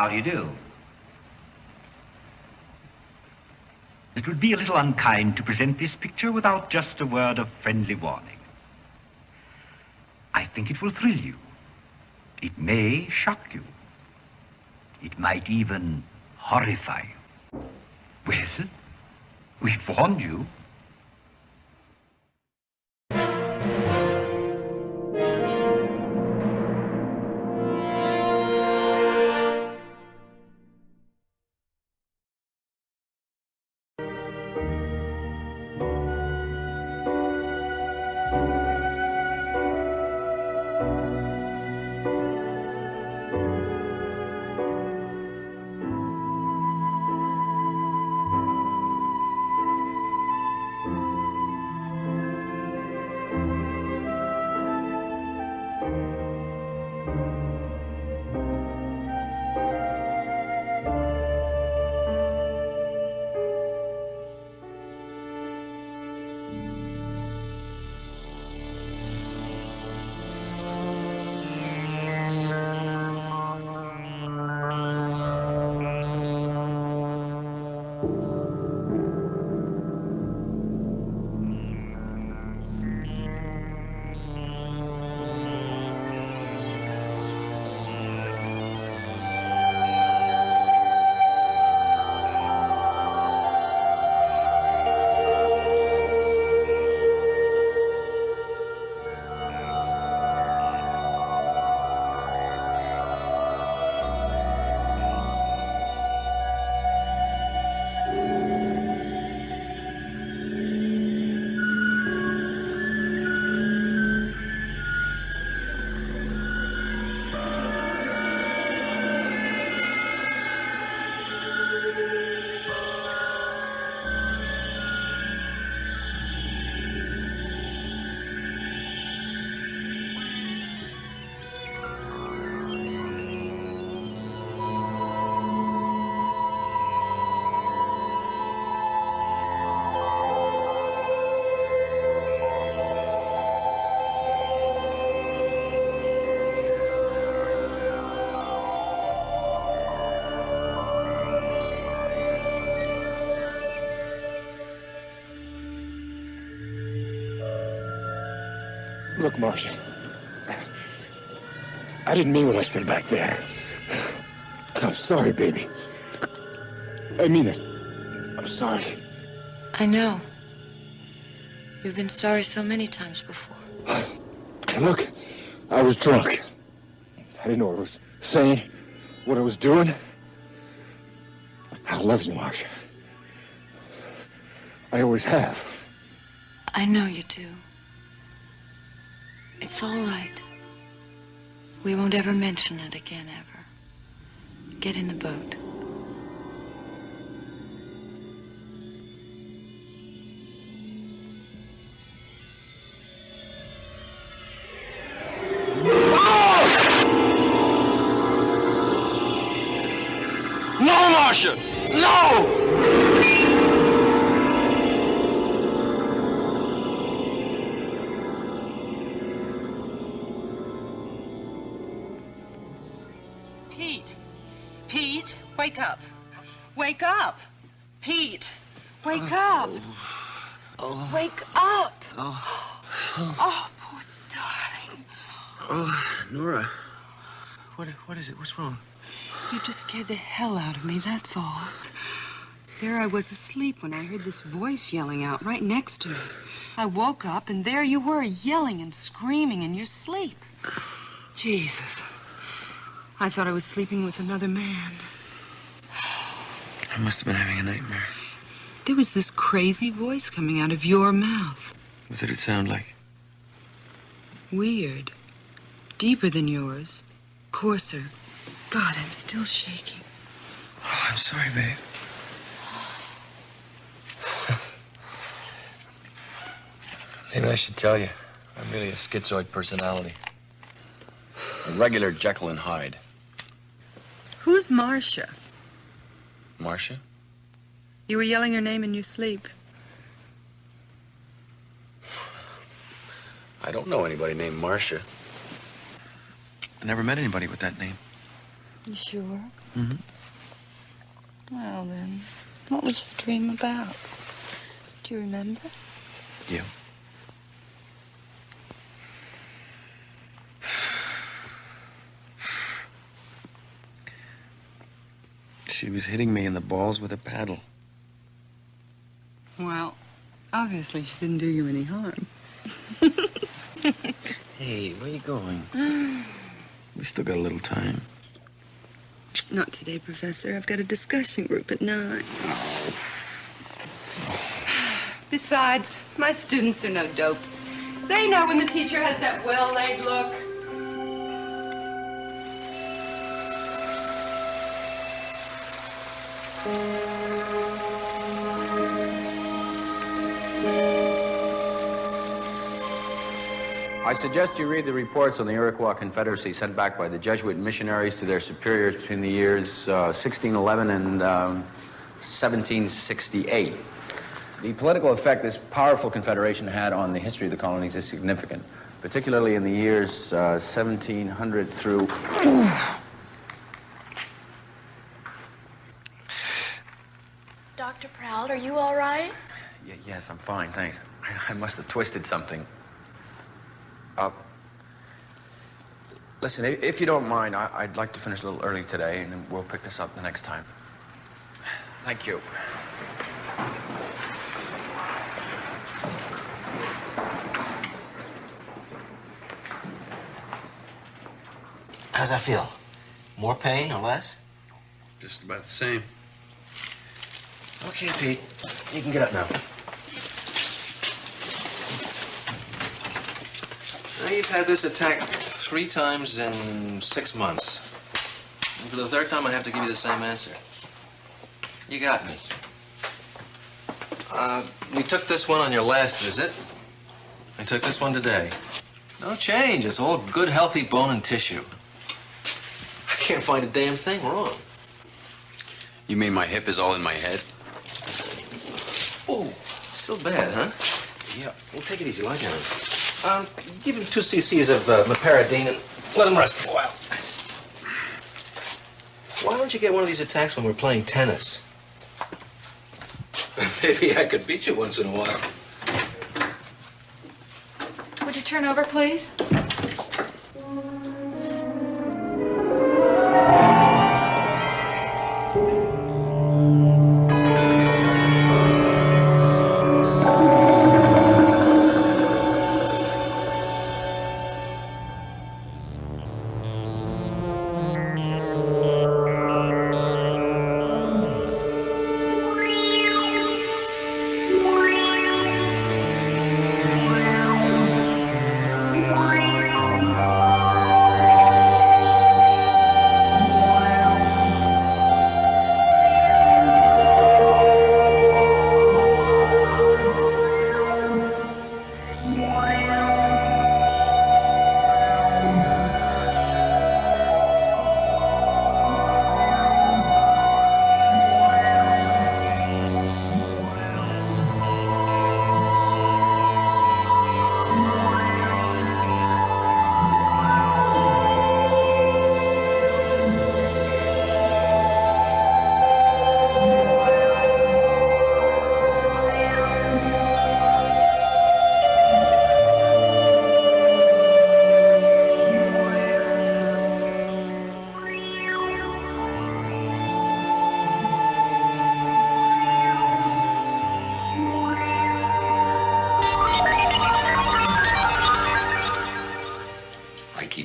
How do you do? It would be a little unkind to present this picture without just a word of friendly warning. I think it will thrill you. It may shock you. It might even horrify you. Well, we've warned you. Look, Marcia, I didn't mean what I said back there. I'm sorry, baby. I mean it. I'm sorry. I know. You've been sorry so many times before. Look, I was drunk. I didn't know what I was saying, what I was doing. I love you, Marcia. I always have. I know you do. It's all right. We won't ever mention it again, ever. Get in the boat. No, Marcia! No! Pete, wake up. Wake up. Pete, wake up. Wake up. Oh, poor darling. Oh, Nora. What is it? What's wrong? You just scared the hell out of me, that's all. There I was asleep when I heard this voice yelling out right next to me. I woke up, and there you were, yelling and screaming in your sleep. Jesus. I thought I was sleeping with another man. I must have been having a nightmare. There was this crazy voice coming out of your mouth. What did it sound like? Weird. Deeper than yours. Coarser. God, I'm still shaking. Oh, I'm sorry, babe. Maybe I should tell you, I'm really a schizoid personality. A regular Jekyll and Hyde. Who's Marcia? Marcia? You were yelling her name in your sleep. I don't know anybody named Marcia. I never met anybody with that name. You sure? Mm-hmm. Well, then, what was the dream about? Do you remember? Yeah. She was hitting me in the balls with a paddle. Well, obviously she didn't do you any harm. Hey, where are you going? We still got a little time. Not today, Professor. I've got a discussion group at 9. Besides, my students are no dopes. They know when the teacher has that well-laid look. I suggest you read the reports on the Iroquois Confederacy sent back by the Jesuit missionaries to their superiors between the years 1611 and 1768. The political effect this powerful confederation had on the history of the colonies is significant, particularly in the years 1700 through... Dr. Proud, are you all right? Yes, I'm fine, thanks. I must have twisted something. Listen, if you don't mind, I'd like to finish a little early today, and then we'll pick this up the next time. Thank you. How's that feel? More pain or less? Just about the same. Okay, Pete. You can get up now. Now, you've had this attack 3 times in 6 months. And for the 3rd time, I have to give you the same answer. You got me. We took this one on your last visit. I took this one today. No change. It's all good, healthy bone and tissue. I can't find a damn thing wrong. You mean my hip is all in my head? Oh, still bad, huh? Yeah. Well, take it easy. Lie down. Give him 2 cc's of meperidine and let him rest for a while. Why don't you get one of these attacks when we're playing tennis? Maybe I could beat you once in a while. Would you turn over, please?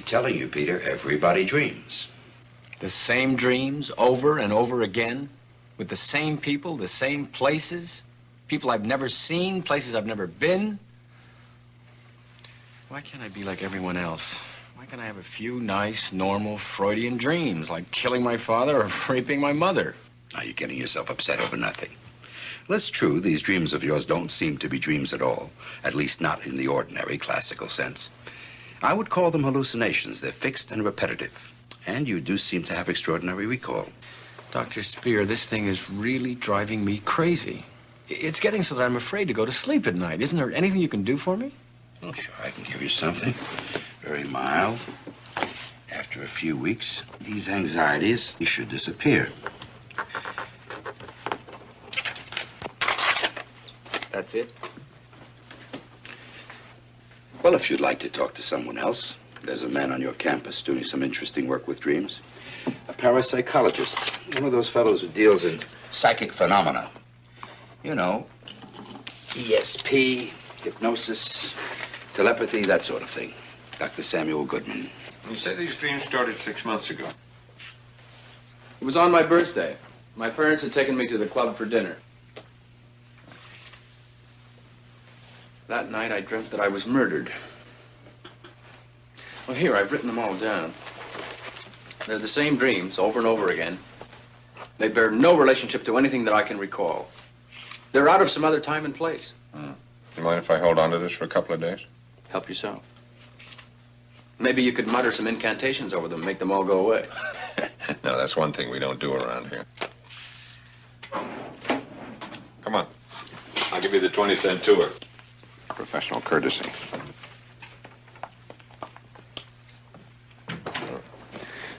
Telling you, Peter, everybody dreams. The same dreams over and over again, with the same people, the same places, people I've never seen, places I've never been. Why can't I be like everyone else? Why can't I have a few nice, normal Freudian dreams, like killing my father or raping my mother? Now you're getting yourself upset over nothing. Well, it's true, these dreams of yours don't seem to be dreams at all, at least not in the ordinary classical sense. I would call them hallucinations. They're fixed and repetitive. And you do seem to have extraordinary recall. Dr. Spear, this thing is really driving me crazy. It's getting so that I'm afraid to go to sleep at night. Isn't there anything you can do for me? Oh, sure, I can give you something very mild After a few weeks, these anxieties should disappear. That's it? Well, if you'd like to talk to someone else, there's a man on your campus doing some interesting work with dreams. A parapsychologist, one of those fellows who deals in psychic phenomena. You know, ESP, hypnosis, telepathy, that sort of thing. Dr. Samuel Goodman. You say these dreams started 6 months ago. It was on my birthday. My parents had taken me to the club for dinner. That night, I dreamt that I was murdered. Well, here, I've written them all down. They're the same dreams over and over again. They bear no relationship to anything that I can recall. They're out of some other time and place. You mind if I hold on to this for a couple of days? Help yourself. Maybe you could mutter some incantations over them, make them all go away. No, that's one thing we don't do around here. Come on. I'll give you the 20-cent tour. Professional courtesy.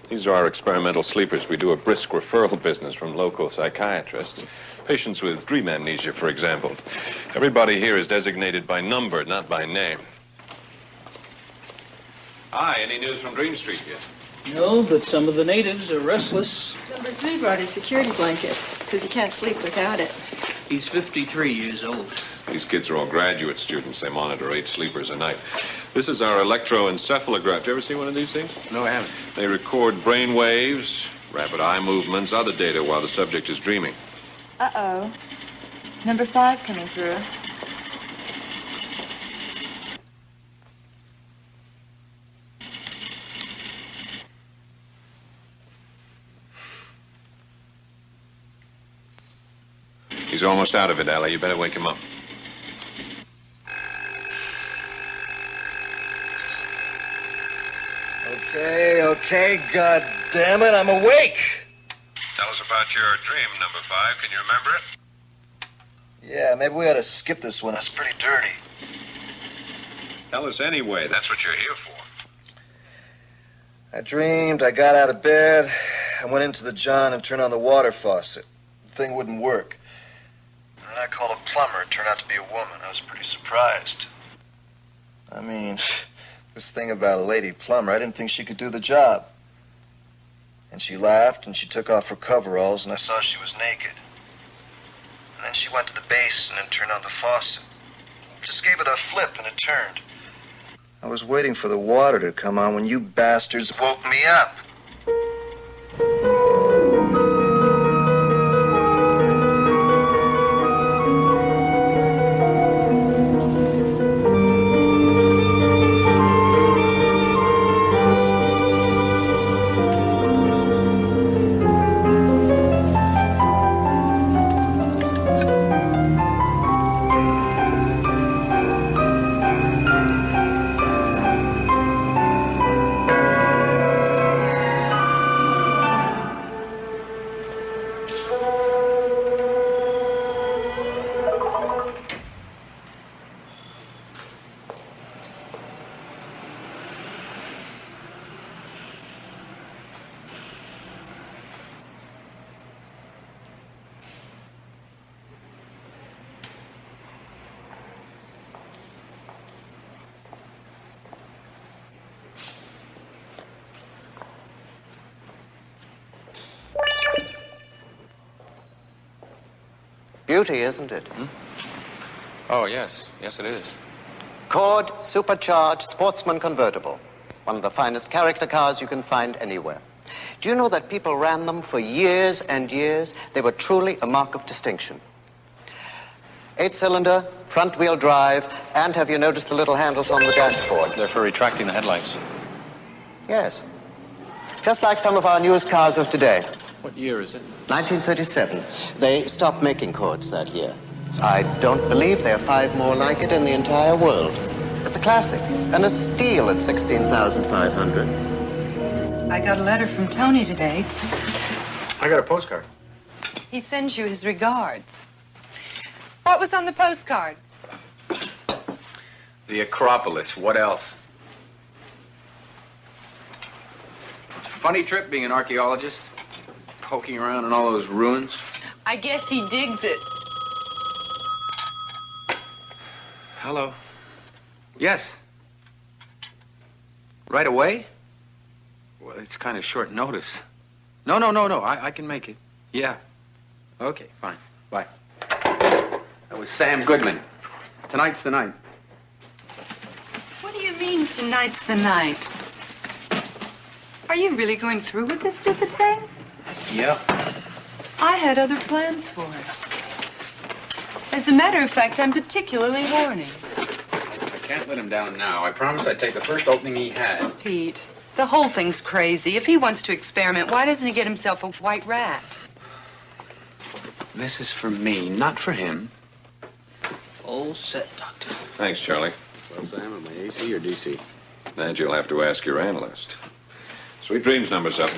These are our experimental sleepers. We do a brisk referral business from local psychiatrists. Patients with dream amnesia, for example. Everybody here is designated by number, not by name. Hi, any news from Dream Street yet? No, but some of the natives are restless. Number 3 brought his security blanket. Says he can't sleep without it. He's 53 years old. These kids are all graduate students. They monitor 8 sleepers a night. This is our electroencephalograph. You ever see one of these things? No, I haven't. They record brain waves, rapid eye movements, other data while the subject is dreaming. Uh-oh. Number 5 coming through. He's almost out of it, Allie. You better wake him up. Okay, God damn it, I'm awake. Tell us about your dream, number 5. Can you remember it? Yeah, maybe we ought to skip this one. It's pretty dirty. Tell us anyway. That's what you're here for. I dreamed, I got out of bed, I went into the john and turned on the water faucet. The thing wouldn't work. And then I called a plumber. It turned out to be a woman. I was pretty surprised. I mean, this thing about a lady plumber, I didn't think she could do the job. And she laughed and she took off her coveralls and I saw she was naked. And then she went to the basin and turned on the faucet. Just gave it a flip and it turned. I was waiting for the water to come on when you bastards woke me up. Beauty, isn't it? Oh, yes. Yes, it is. Cord supercharged sportsman convertible. One of the finest character cars you can find anywhere. Do you know that people ran them for years and years? They were truly a mark of distinction. 8-cylinder, front-wheel drive, and have you noticed the little handles on the dashboard? They're for retracting the headlights. Yes. Just like some of our newest cars of today. What year is it? 1937. They stopped making Cords that year. I don't believe there are 5 more like it in the entire world. It's a classic, and a steal at $16,500. I got a letter from Tony today. I got a postcard. He sends you his regards. What was on the postcard? The Acropolis. What else? Funny trip being an archaeologist, poking around in all those ruins. I guess he digs it. Hello. Yes. Right away? Well, it's kind of short notice. No. I can make it. Yeah. Okay, fine. Bye. That was Sam Goodman. Tonight's the night. What do you mean, tonight's the night? Are you really going through with this stupid thing? Yeah. I had other plans for us. As a matter of fact, I'm particularly warning. I can't let him down now. I promised I'd take the first opening he had. Pete, the whole thing's crazy. If he wants to experiment, why doesn't he get himself a white rat? This is for me, not for him. All set, Doctor. Thanks, Charlie. Well, Sam, am I AC or DC? That you'll have to ask your analyst. Sweet dreams, number 7.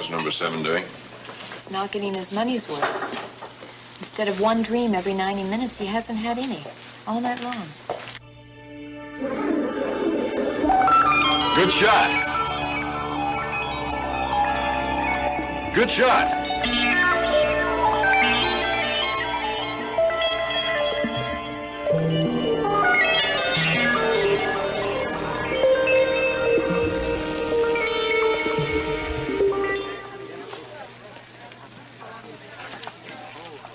Number 7 doing? He's not getting his money's worth. Instead of one dream every 90 minutes, he hasn't had any. All night long. Good shot. Good shot.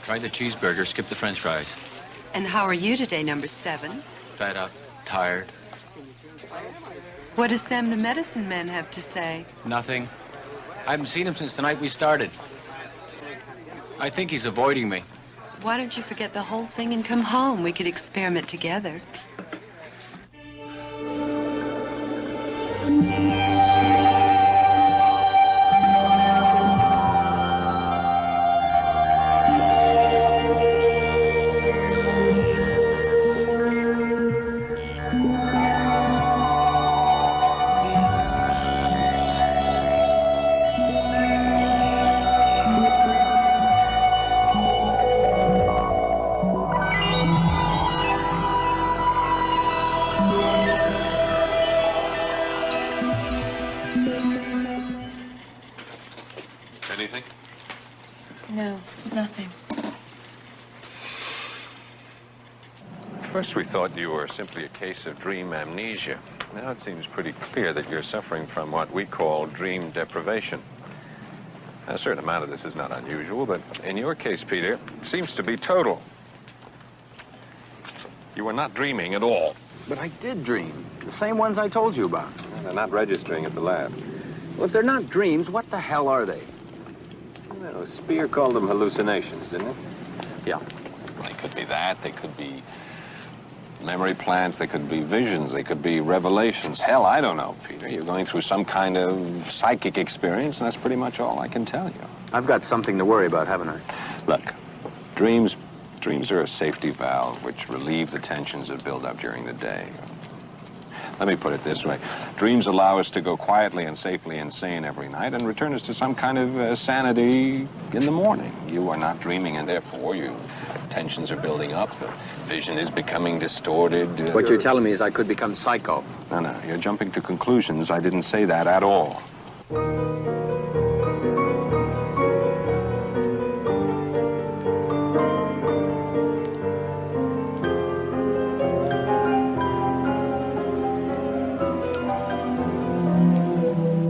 Try the cheeseburger, skip the french fries. And how are you today, number 7? Fed up, tired. What does Sam the medicine man have to say? Nothing. I haven't seen him since the night we started. I think he's avoiding me. Why don't you forget the whole thing and come home? We could experiment together. Anything? No, nothing. At first we thought you were simply a case of dream amnesia. Now it seems pretty clear that you're suffering from what we call dream deprivation. A certain amount of this is not unusual, but in your case, Peter, it seems to be total. You were not dreaming at all. But I did dream. The same ones I told you about. They're not registering at the lab. Well, if they're not dreams, what the hell are they? Well, Spear called them hallucinations, didn't he? Yeah. They could be that. They could be memory plants. They could be visions. They could be revelations. Hell, I don't know, Peter. You're going through some kind of psychic experience, and that's pretty much all I can tell you. I've got something to worry about, haven't I? Look, dreams are a safety valve which relieve the tensions that build up during the day. Let me put it this way. Dreams allow us to go quietly and safely insane every night and return us to some kind of sanity in the morning. You are not dreaming, and therefore your tensions are building up. The vision is becoming distorted. What you're telling me is I could become psycho. No, you're jumping to conclusions. I didn't say that at all.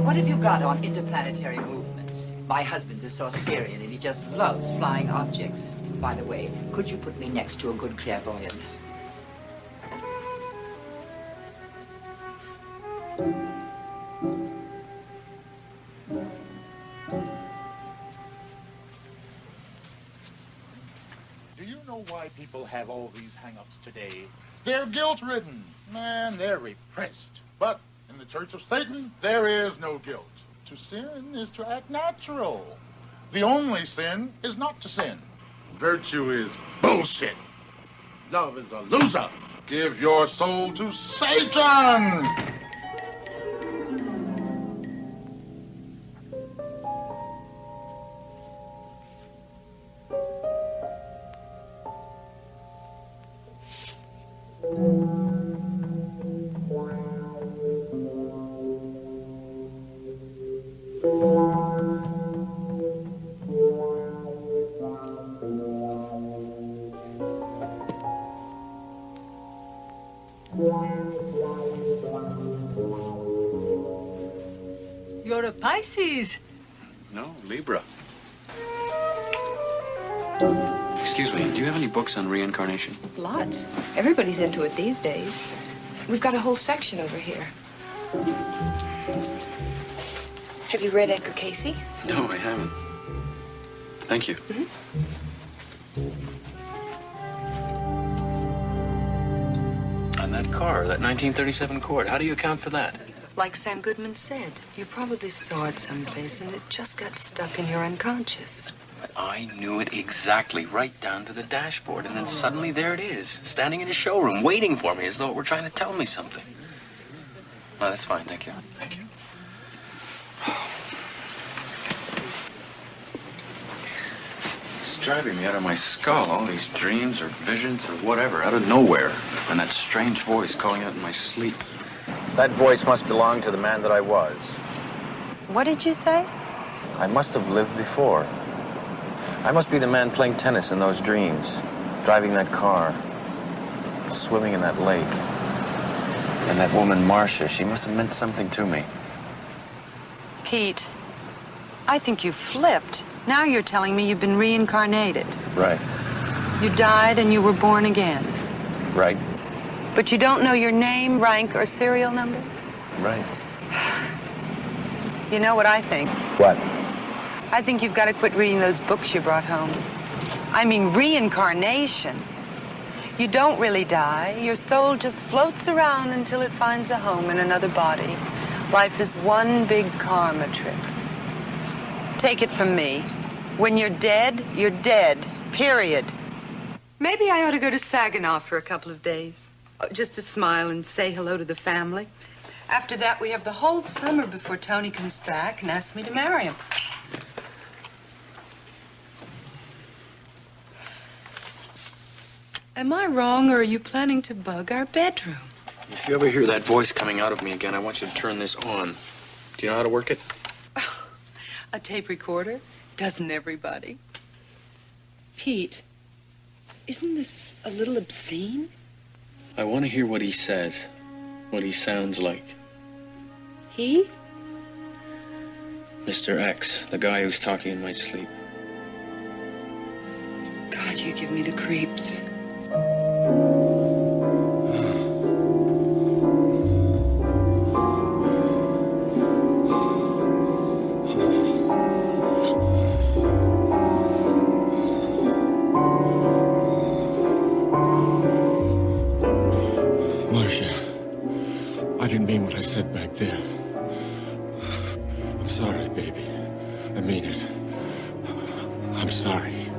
What have you got on interplanetary movements? My husband's a Saucerian, and he just loves flying objects. By the way, could you put me next to a good clairvoyant? Do you know why people have all these hang-ups today? They're guilt-ridden. Man, they're repressed. But in the Church of Satan, there is no guilt. To sin is to act natural. The only sin is not to sin. Virtue is bullshit. Love is a loser. Give your soul to Satan! You're a Pisces. No, Libra. Excuse me, do you have any books on reincarnation? Lots. Everybody's into it these days. We've got a whole section over here. Have you read Edgar Casey? No, I haven't. Thank you. On that car, that 1937 Accord, how do you account for that? Like Sam Goodman said, you probably saw it someplace and it just got stuck in your unconscious. But I knew it exactly, right down to the dashboard. And then suddenly there it is, standing in a showroom, waiting for me as though it were trying to tell me something. No, that's fine, thank you. Thank you. It's driving me out of my skull, all these dreams or visions or whatever, out of nowhere. And that strange voice calling out in my sleep. That voice must belong to the man that I was. What did you say? I must have lived before. I must be the man playing tennis in those dreams, driving that car, swimming in that lake. And that woman, Marcia, she must have meant something to me. Pete, I think you flipped. Now you're telling me you've been reincarnated. Right. You died and you were born again. Right. But you don't know your name, rank, or serial number? Right. You know what I think? What? I think you've got to quit reading those books you brought home. I mean, reincarnation. You don't really die. Your soul just floats around until it finds a home in another body. Life is one big karma trip. Take it from me. When you're dead, period. Maybe I ought to go to Saginaw for a couple of days. Just to smile and say hello to the family. After that, we have the whole summer before Tony comes back and asks me to marry him. Am I wrong, or are you planning to bug our bedroom? If you ever hear that voice coming out of me again, I want you to turn this on. Do you know how to work it? A tape recorder? Doesn't everybody? Pete, isn't this a little obscene? I want to hear what he says, what he sounds like. He? Mr. X, the guy who's talking in my sleep. God, you give me the creeps. Marcia, I didn't mean what I said back there. I'm sorry, baby. I mean it. I'm sorry.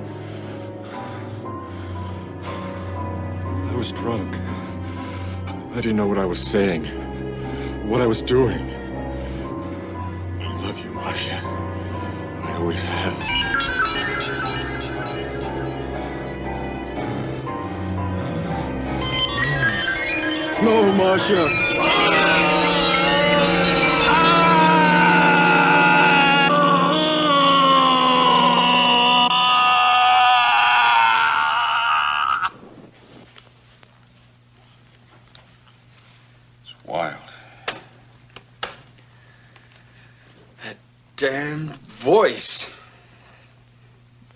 I was drunk. I didn't know what I was saying, what I was doing. I love you, Marcia. I always have. No, Marcia. Wild. That damned voice.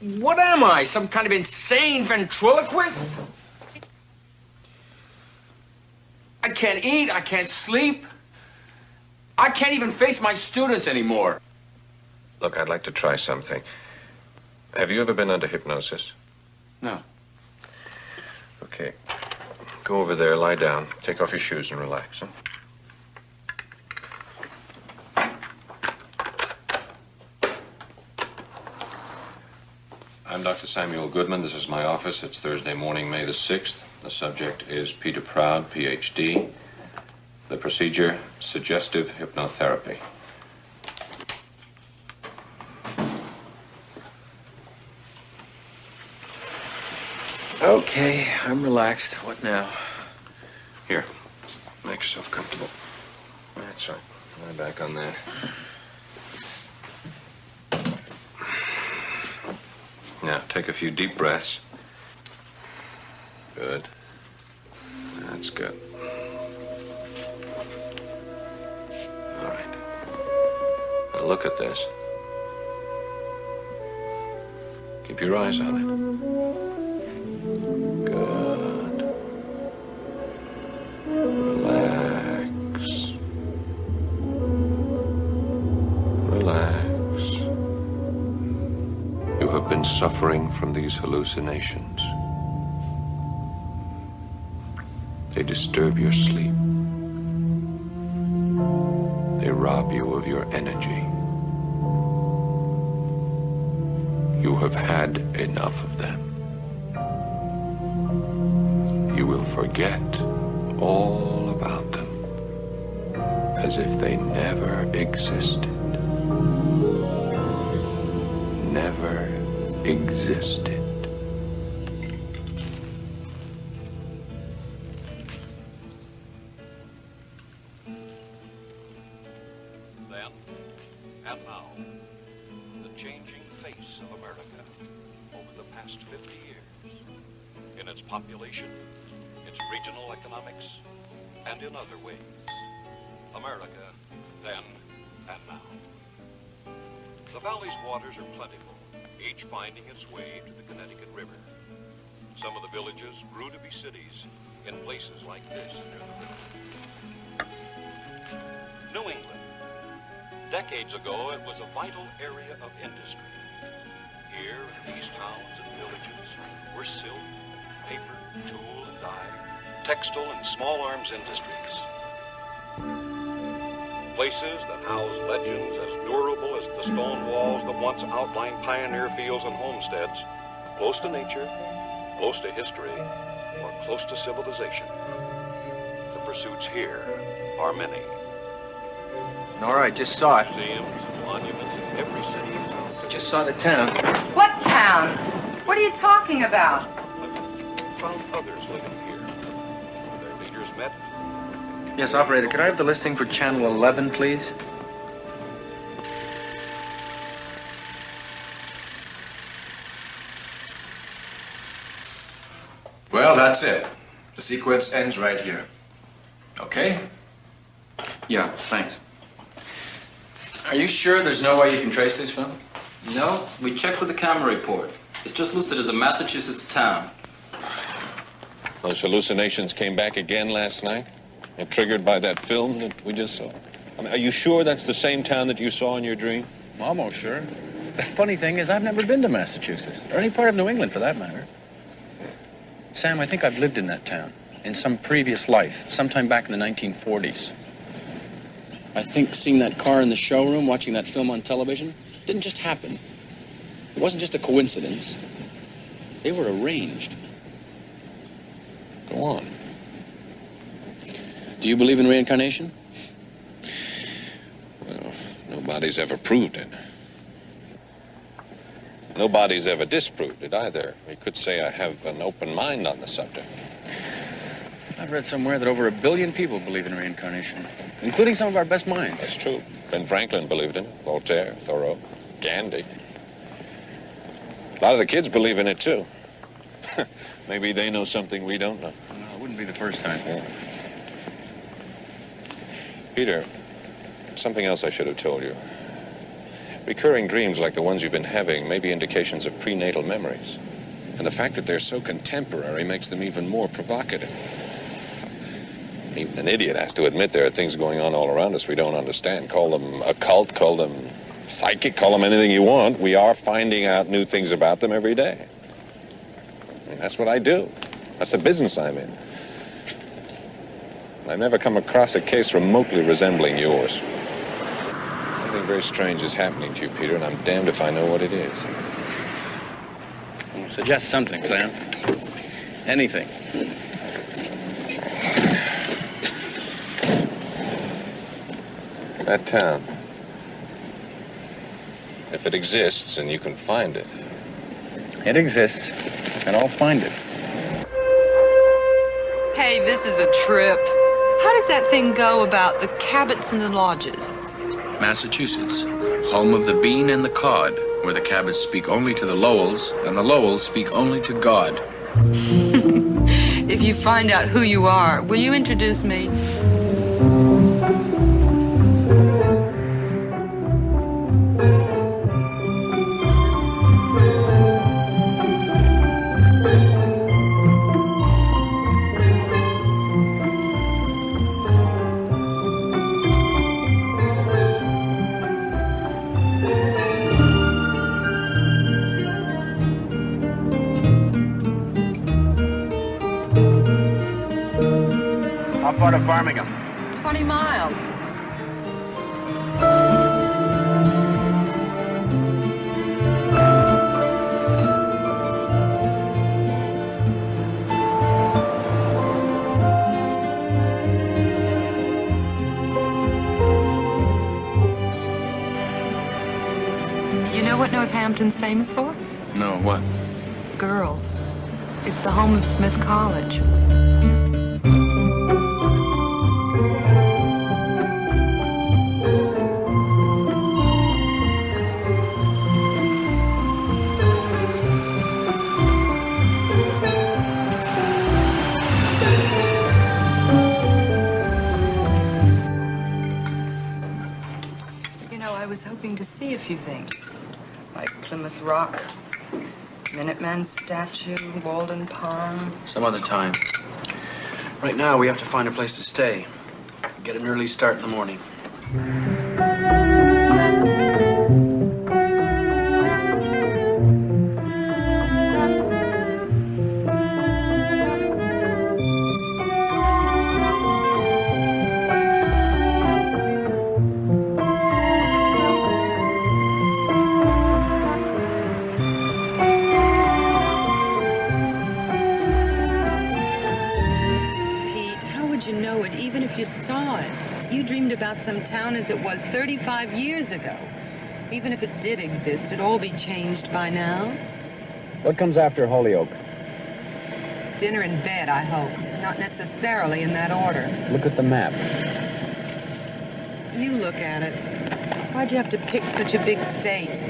What am I, some kind of insane ventriloquist? I can't eat, I can't sleep. I can't even face my students anymore. Look, I'd like to try something. Have you ever been under hypnosis? No. Okay. Go over there, lie down, take off your shoes and relax, huh? I'm Dr. Samuel Goodman. This is my office. It's Thursday morning, May the 6th. The subject is Peter Proud, Ph.D. The procedure, suggestive hypnotherapy. Okay, I'm relaxed. What now? Here, make yourself comfortable. That's right. Lie back on that. Now, take a few deep breaths. Good. That's good. All right. Now look at this. Keep your eyes on it. Good. Relax. Relax. You have been suffering from these hallucinations. They disturb your sleep. They rob you of your energy. You have had enough of them. You will forget all about them as if they never existed. Never existed. Then and now, the changing face of America over the past 50 years, in its population, its regional economics, and in other ways. America then and now. The valley's waters are plentiful, each finding its way to the Connecticut River. Some of the villages grew to be cities in places like this near the river. New England. Decades ago, it was a vital area of industry. Here, in these towns and villages, were silk, paper, tool and dye, textile and small arms industries. Places that house legends as durable as the stone walls that once outlined pioneer fields and homesteads, close to nature, close to history, or close to civilization. The pursuits here are many. Nora, I just saw it. Museums and monuments in every city and town. Just saw the town. What town? What are you talking about? Found others living here. Their leaders met. Yes, operator, could I have the listing for Channel 11, please? Well, that's it. The sequence ends right here. Okay? Yeah, thanks. Are you sure there's no way you can trace this film? No, we checked with the camera report. It's just listed as a Massachusetts town. Those hallucinations came back again last night? And triggered by that film that we just saw? I mean, are you sure that's the same town that you saw in your dream? Almost sure. The funny thing is, I've never been to Massachusetts, or any part of New England for that matter. Sam, I think I've lived in that town, in some previous life, sometime back in the 1940s. I think seeing that car in the showroom, watching that film on television, didn't just happen. It wasn't just a coincidence. They were arranged. Go on. Do you believe in reincarnation? Well, nobody's ever proved it. Nobody's ever disproved it either. You could say I have an open mind on the subject. I've read somewhere that over 1 billion people believe in reincarnation, including some of our best minds. That's true. Ben Franklin believed in it, Voltaire, Thoreau, Gandhi. A lot of the kids believe in it, too. Maybe they know something we don't know. Well, it wouldn't be the first time. Yeah. Peter, something else I should have told you. Recurring dreams like the ones you've been having may be indications of prenatal memories. And the fact that they're so contemporary makes them even more provocative. Even an idiot has to admit there are things going on all around us we don't understand. Call them occult, call them psychic, call them anything you want. We are finding out new things about them every day. And that's what I do. That's the business I'm in. I've never come across a case remotely resembling yours. Something very strange is happening to you, Peter, and I'm damned if I know what it is. Suggest something, Sam. Anything. That town. If it exists and you can find it. It exists, and I'll find it. Hey, this is a trip. How does that thing go about the Cabots and the Lodges? Massachusetts, home of the bean and the cod, where the Cabots speak only to the Lowells, and the Lowells speak only to God. If you find out who you are, will you introduce me? How far to Farmingham? 20 miles. You know what Northampton's famous for? No, what? Girls. It's the home of Smith College. I was hoping to see a few things, like Plymouth Rock, Minuteman statue, Walden Pond. Some other time. Right now, we have to find a place to stay. Get an early start in the morning. About some town as it was 35 years ago. Even if it did exist, it'd all be changed by now. What comes after Holyoke? Dinner and bed, I hope. Not necessarily in that order. Look at the map. You look at it. Why'd you have to pick such a big state?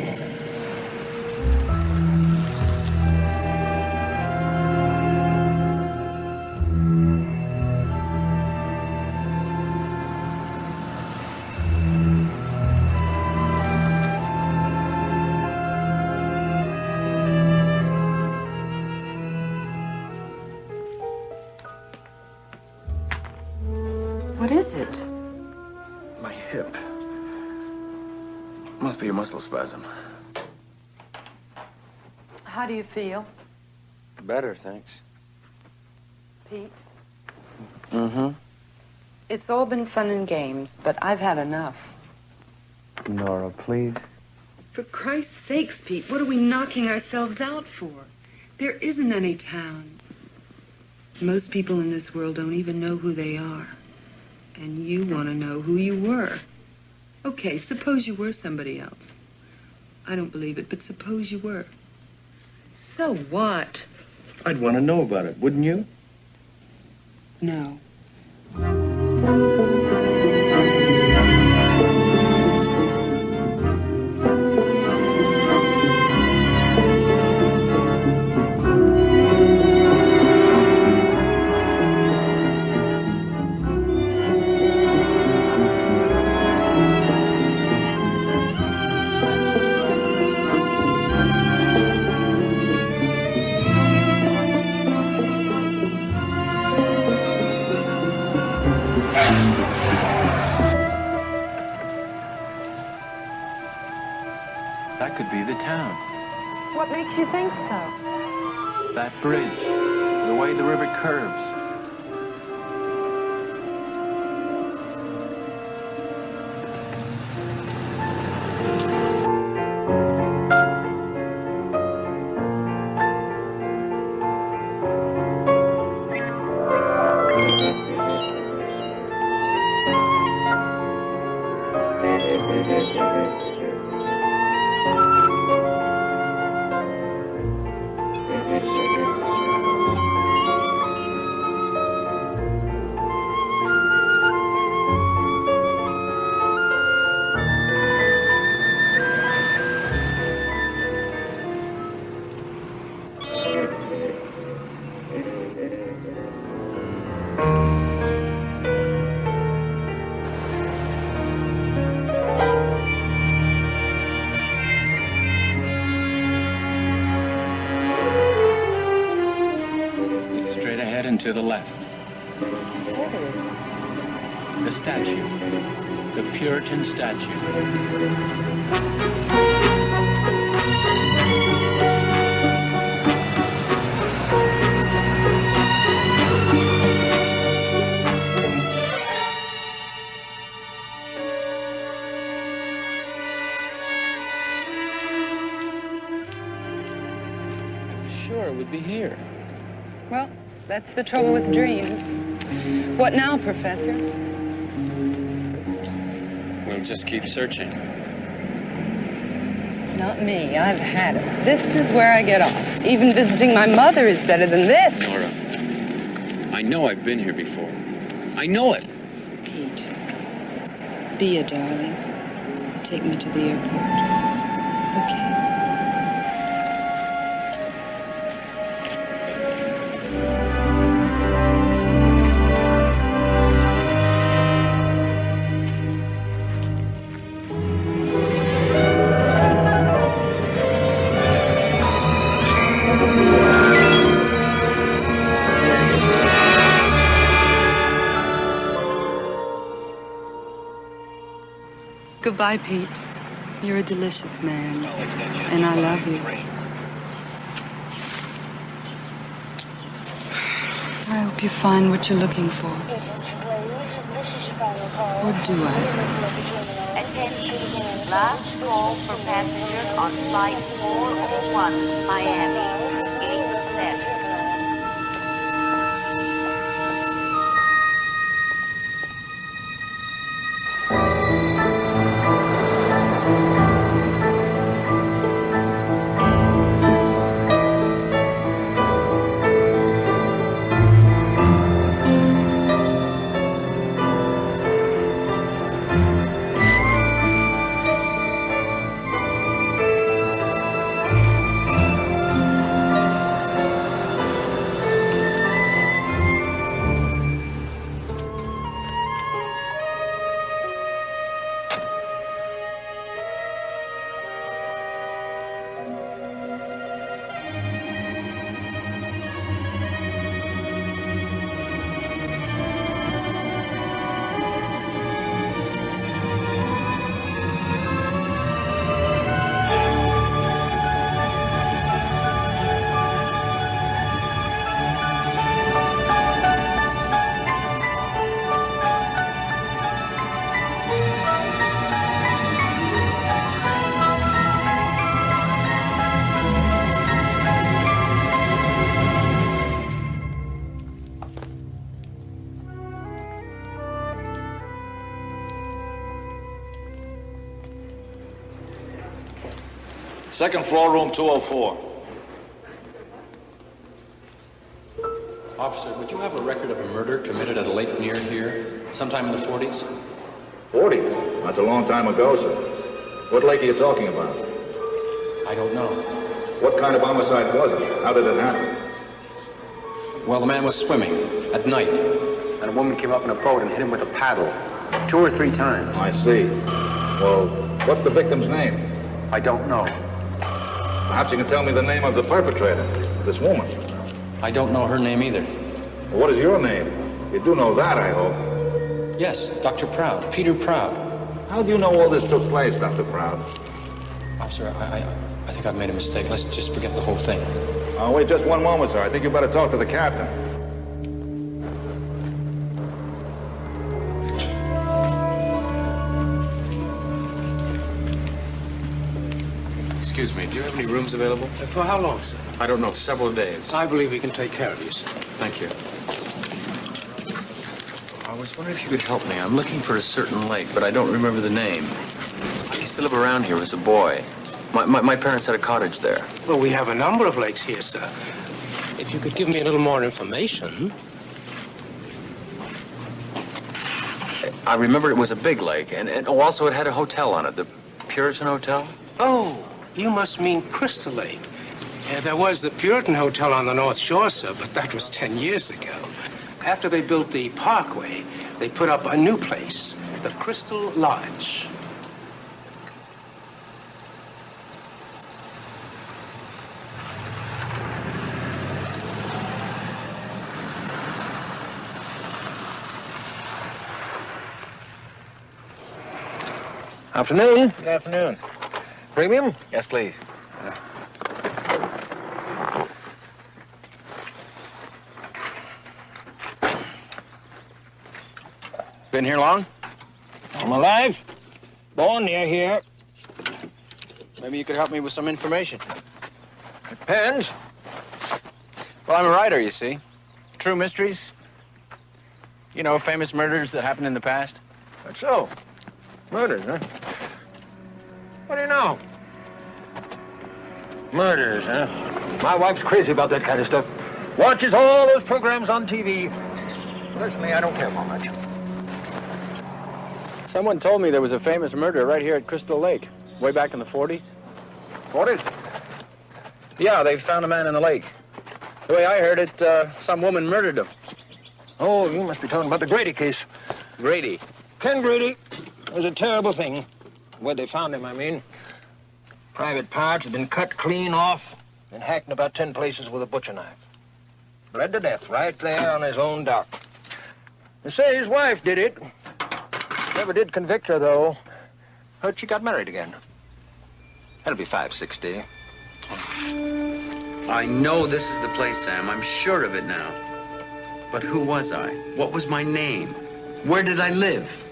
What is it? My hip. Must be a muscle spasm. How do you feel, Better, thanks. Pete? Mm-hmm. It's all been fun and games, but I've had enough. Nora, please. For Christ's sakes, Pete, what are we knocking ourselves out for? There isn't any town. Most people in this world don't even know who they are. And you want to know who you were. Okay, suppose you were somebody else. I don't believe it, but suppose you were. So what? I'd want to know about it, wouldn't you? No. could be the town. What makes you think so? That bridge, the way the river curves. To the left. The statue. The Puritan statue. I was sure it would be here. Well, that's the trouble with dreams. What now, Professor? We'll just keep searching. Not me. I've had it. This is where I get off. Even visiting my mother is better than this. Nora, I know I've been here before. I know it. Pete, be a darling. Take me to the airport. Okay? Goodbye, Pete. You're a delicious man, and I love you. I hope you find what you're looking for. Or do I? Attention, last call for passengers on flight 401 to Miami. Gate set. Second floor, room 204. Officer, would you have a record of a murder committed at a lake near here, sometime in the 40s? 40? That's a long time ago, sir. What lake are you talking about? I don't know. What kind of homicide was it? How did it happen? Well, the man was swimming at night, and a woman came up in a boat and hit him with a paddle 2 or 3 times. I see. Well, what's the victim's name? I don't know. Perhaps you can tell me the name of the perpetrator, this woman. I don't know her name either. Well, what is your name? You do know that, I hope. Yes, Dr. Proud, Peter Proud. How do you know all this took place, Dr. Proud? Officer, I think I've made a mistake. Let's just forget the whole thing. Wait just one moment, sir. I think you better talk to the captain. Excuse me, do you have any rooms available? For how long, sir? I don't know, several days. I believe we can take care of you, sir. Thank you. I was wondering if you could help me. I'm looking for a certain lake, but I don't remember the name. I used to live around here as a boy. My parents had a cottage there. Well, we have a number of lakes here, sir. If you could give me a little more information. I remember it was a big lake, and also it had a hotel on it, the Puritan Hotel. Oh, you must mean Crystal Lake. Yeah, there was the Puritan Hotel on the North Shore, sir, but that was 10 years ago. After they built the Parkway, they put up a new place, the Crystal Lodge. Afternoon. Good afternoon. Premium? Yes, please. Been here long? I'm alive. Born near here. Maybe you could help me with some information. Depends. Well, I'm a writer, you see. True mysteries. You know, famous murders that happened in the past. That's so. Murders, huh? What do you know? Murders, huh? My wife's crazy about that kind of stuff. Watches all those programs on TV. Personally, I don't care for much. Someone told me there was a famous murder right here at Crystal Lake, way back in the 40s. 40s? Yeah, they found a man in the lake. The way I heard it, some woman murdered him. Oh, you must be talking about the Grady case. Grady? Ken Grady. It was a terrible thing. Where they found him, I mean. Private parts had been cut clean off and hacked in about 10 places with a butcher knife. Bled to death right there on his own dock. They say his wife did it. Never did convict her, though. Heard she got married again. That'll be 5, 6 days. I know this is the place, Sam. I'm sure of it now. But who was I? What was my name? Where did I live?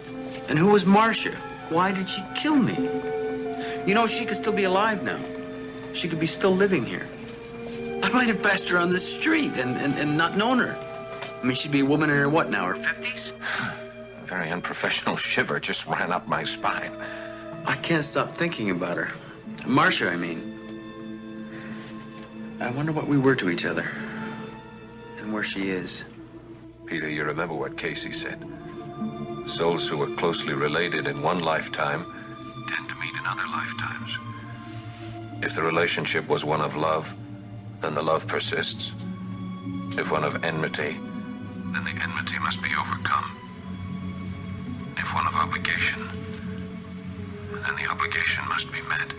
And who was Marcia? Why did she kill me? You know, she could still be alive now. She could be still living here. I might have passed her on the street and not known her. I mean, she'd be a woman in her what now, her 50s? A very unprofessional shiver just ran up my spine. I can't stop thinking about her. Marcia, I mean. I wonder what we were to each other. And where she is. Peter, you remember what Casey said. Souls who are closely related in one lifetime tend to meet in other lifetimes. If the relationship was one of love, then the love persists. If one of enmity, then the enmity must be overcome. If one of obligation, then the obligation must be met.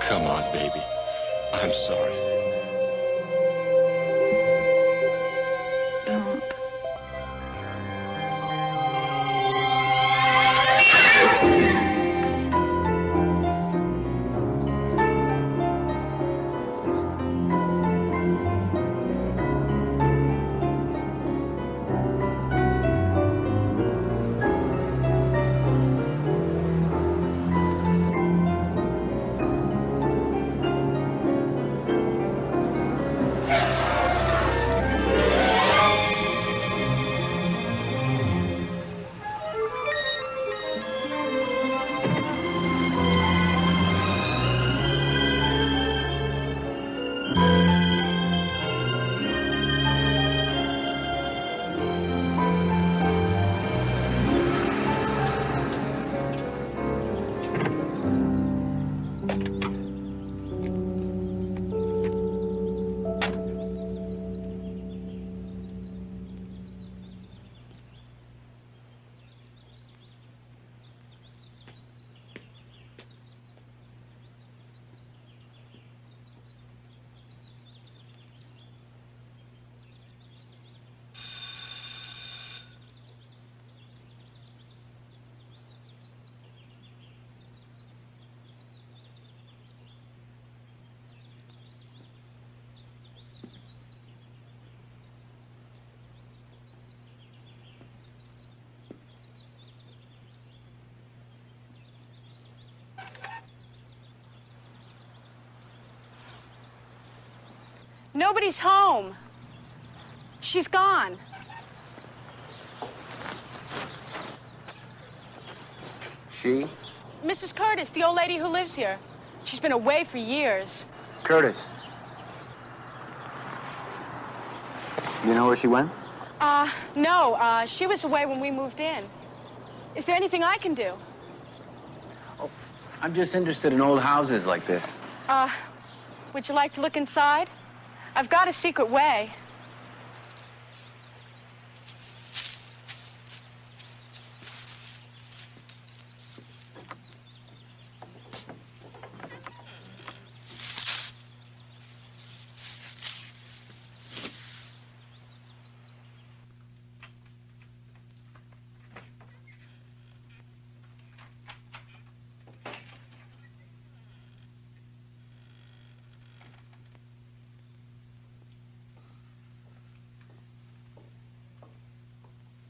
Come on, baby. I'm sorry. Don't. Nobody's home. She's gone. She? Mrs. Curtis, the old lady who lives here. She's been away for years. Curtis. You know where she went? No. She was away when we moved in. Is there anything I can do? I'm just interested in old houses like this. Would you like to look inside? I've got a secret way.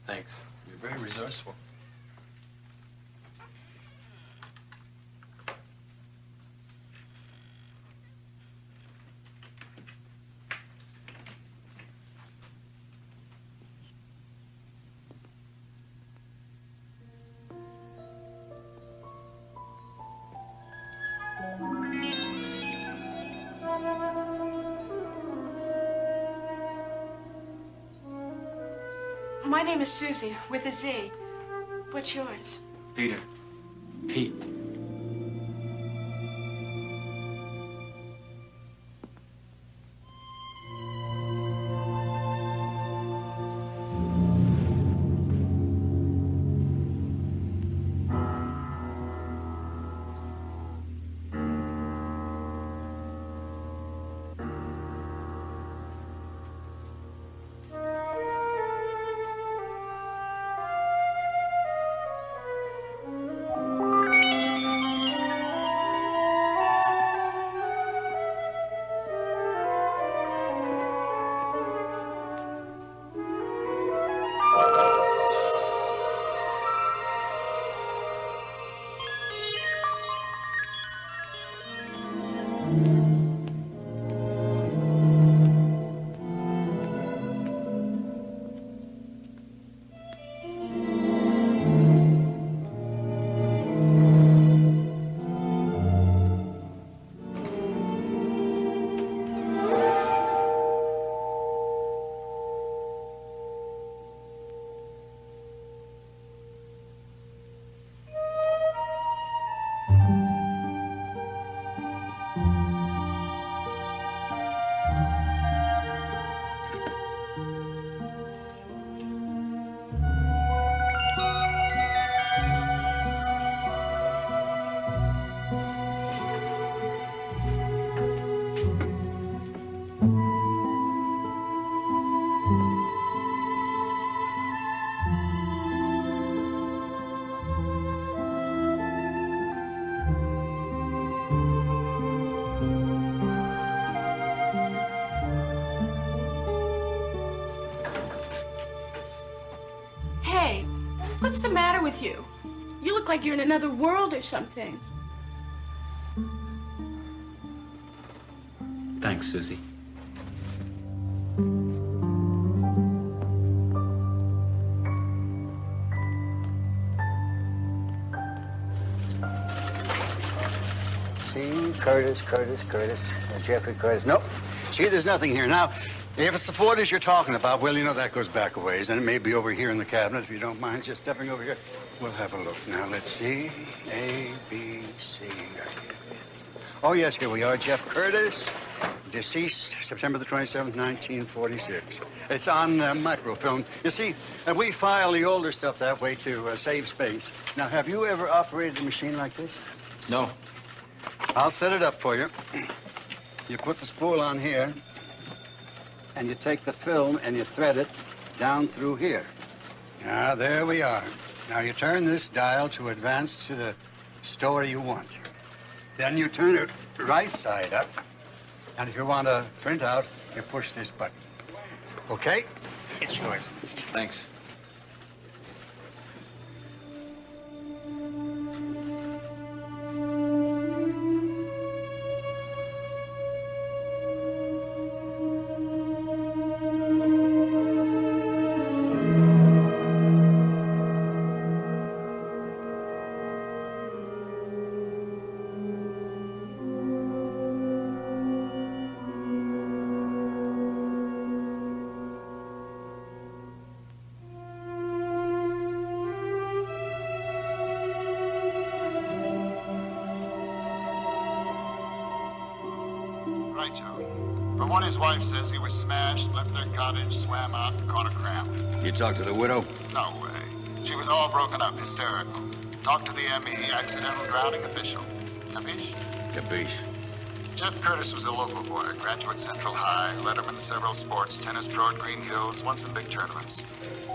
Thanks. You're very resourceful. My name is Susie, with a Z. What's yours? Peter. Pete. Hey, what's the matter with you? You look like you're in another world or something. Thanks, Susie. See, Curtis. Jeffrey Curtis. Nope. See, there's nothing here. Now, if it's the 40s you're talking about, well, you know, that goes back a ways, and it may be over here in the cabinet, if you don't mind just stepping over here. We'll have a look. Now, let's see. A, B, C. Oh, yes, here we are. Jeff Curtis, deceased September the 27th, 1946. It's on microfilm. You see, we file the older stuff that way to save space. Now, have you ever operated a machine like this? No. I'll set it up for you. You put the spool on here, and you take the film and you thread it down through here. Now, there we are. Now, you turn this dial to advance to the story you want. Then you turn it right side up, and if you want to print out, you push this button. Okay? It's yours. Thanks. right, Joe. From what his wife says, he was smashed, left their cottage, swam out, and caught a cramp. You talked to the widow? No way. She was all broken up, hysterical. Talked to the ME, accidental drowning official. Capiche? Capiche. Jeff Curtis was a local boy, graduate Central High, letterman several sports, tennis pro at Green Hills, won some big tournaments.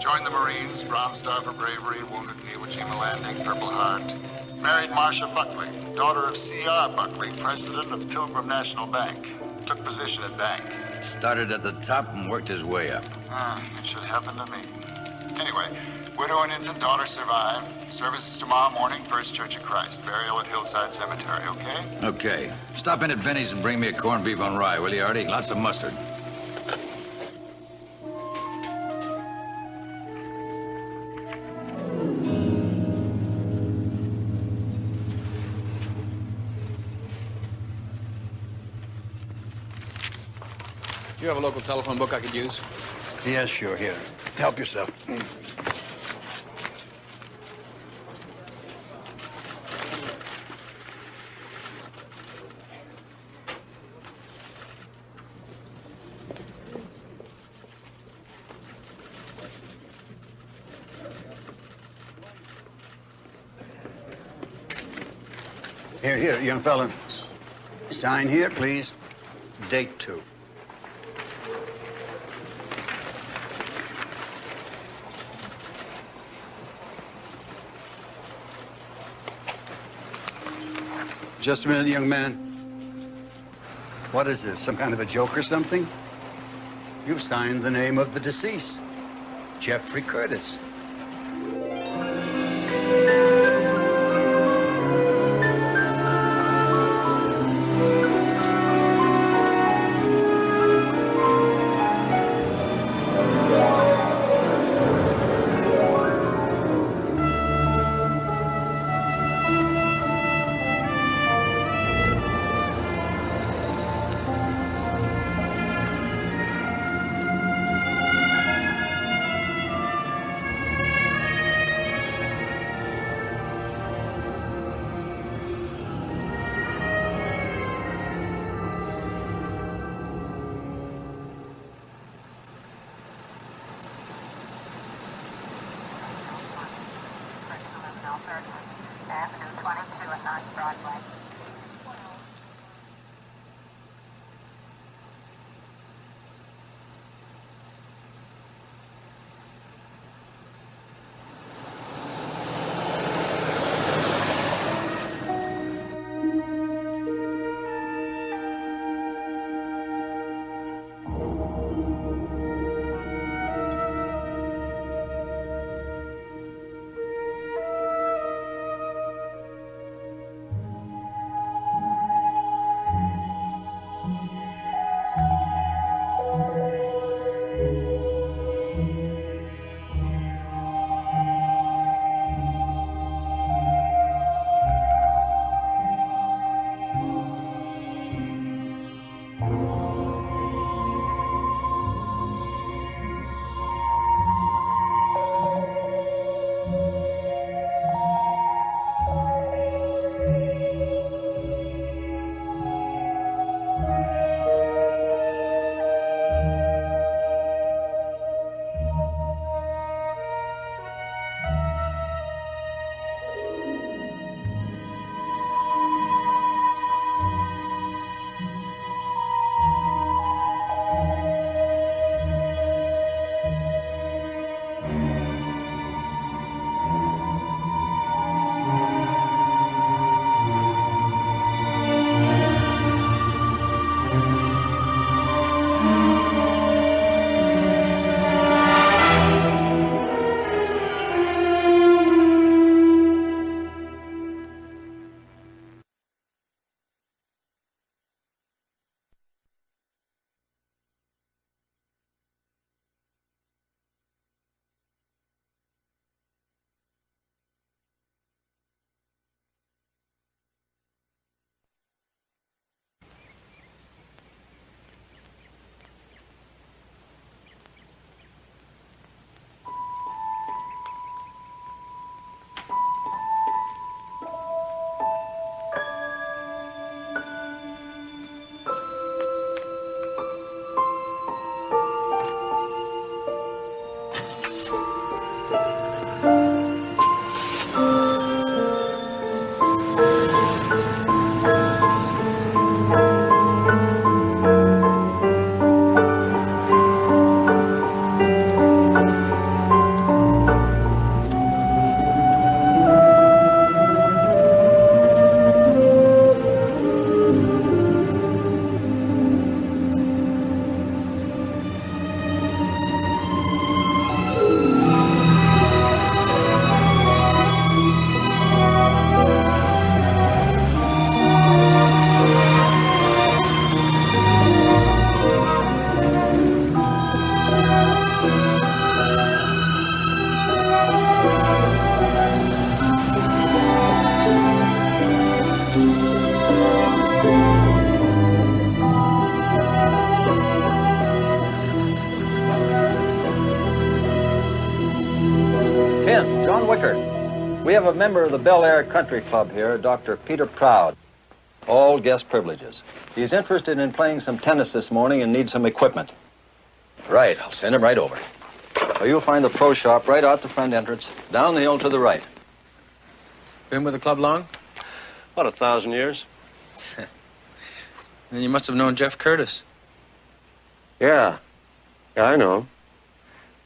Joined the Marines, Bronze Star for bravery, wounded in Iwo Jima landing, Purple Heart. Married Marcia Buckley, daughter of C.R. Buckley, president of Pilgrim National Bank. Took position at bank. Started at the top and worked his way up. It should happen to me. Anyway, widow and infant daughter survive. Services tomorrow morning, First Church of Christ. Burial at Hillside Cemetery, okay? Okay. Stop in at Benny's and bring me a corned beef on rye, will you, Artie? Lots of mustard. Do you have a local telephone book I could use? Yes, sure. Here. Help yourself. Here, young fella. Sign here, please. Date 2. Just a minute, young man. What is this, some kind of a joke or something? You've signed the name of the deceased, Jeffrey Curtis. Ken, John Wickard. We have a member of the Bel Air Country Club here, Dr. Peter Proud. All guest privileges. He's interested in playing some tennis this morning and needs some equipment. Right, I'll send him right over. Well, you'll find the pro shop right out the front entrance, down the hill to the right. Been with the club long? About 1,000 years. Then you must have known Jeff Curtis. Yeah. Yeah, I know him.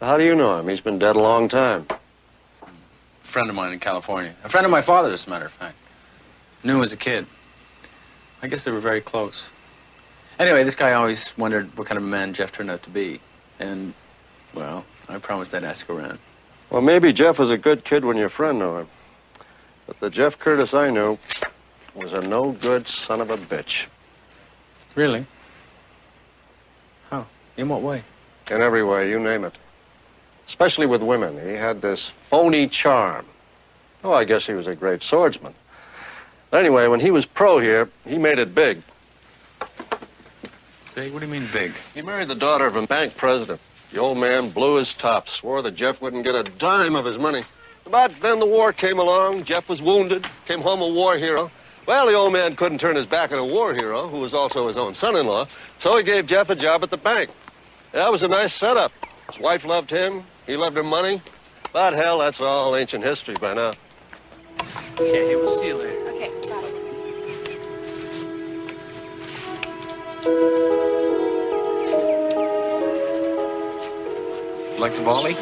How do you know him? He's been dead a long time. A friend of mine in California. A friend of my father, as a matter of fact. Knew him as a kid. I guess they were very close. Anyway, this guy always wondered what kind of a man Jeff turned out to be. And, well, I promised I'd ask around. Well, maybe Jeff was a good kid when your friend knew him. But the Jeff Curtis I knew was a no-good son of a bitch. Really? How? In what way? In every way, you name it. Especially with women. He had this phony charm. Oh, I guess he was a great swordsman. Anyway, when he was pro here, he made it big. Big? What do you mean big? He married the daughter of a bank president. The old man blew his top, swore that Jeff wouldn't get a dime of his money. But then the war came along. Jeff was wounded, came home a war hero. Well, the old man couldn't turn his back on a war hero, who was also his own son-in-law, so he gave Jeff a job at the bank. That was a nice setup. His wife loved him, he loved her money. But hell, that's all ancient history by now. Okay, we'll see you later. Okay, bye. Like the volley?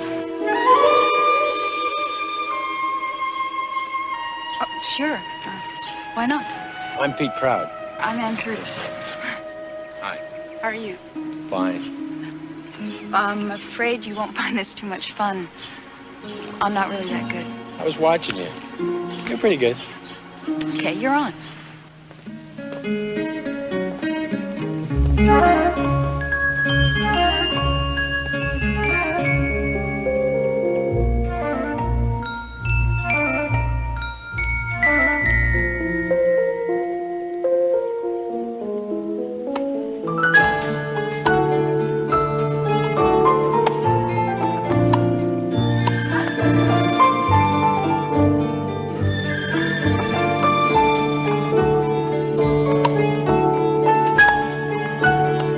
Oh, sure. Why not? I'm Pete Proud. I'm Ann Curtis. Hi. How are you? Fine. I'm afraid you won't find this too much fun. I'm not really that good. I was watching you. You're pretty good. Okay, you're on.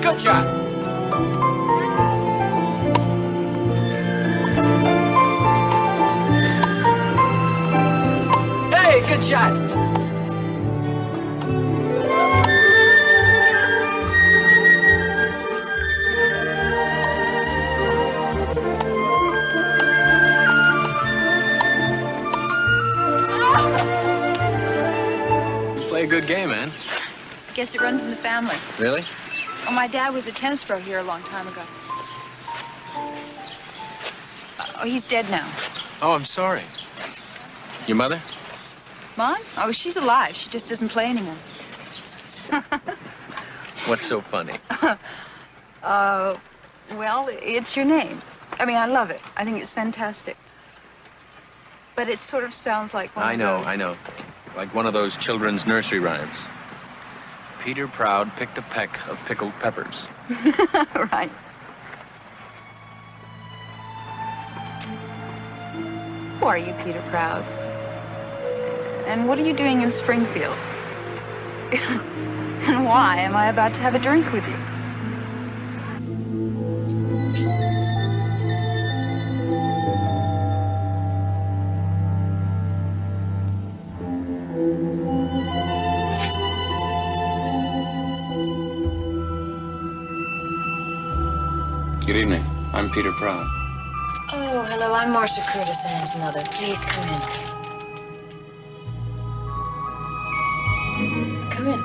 Good shot. Hey, good shot. You play a good game, man. I guess it runs in the family. Really? Oh, my dad was a tennis pro here a long time ago. Oh, he's dead now. Oh, I'm sorry. Your mother? Mom? Oh, she's alive. She just doesn't play anymore. What's so funny? Well, it's your name. I mean, I love it. I think it's fantastic. But it sort of sounds like one of those... I know. Like one of those children's nursery rhymes. Peter Proud picked a peck of pickled peppers. Right. Who are you, Peter Proud? And what are you doing in Springfield? And why am I about to have a drink with you? Good evening. I'm Peter Proud. Oh, hello, I'm Marcia Curtis, Ann's mother. Please come in. Come in.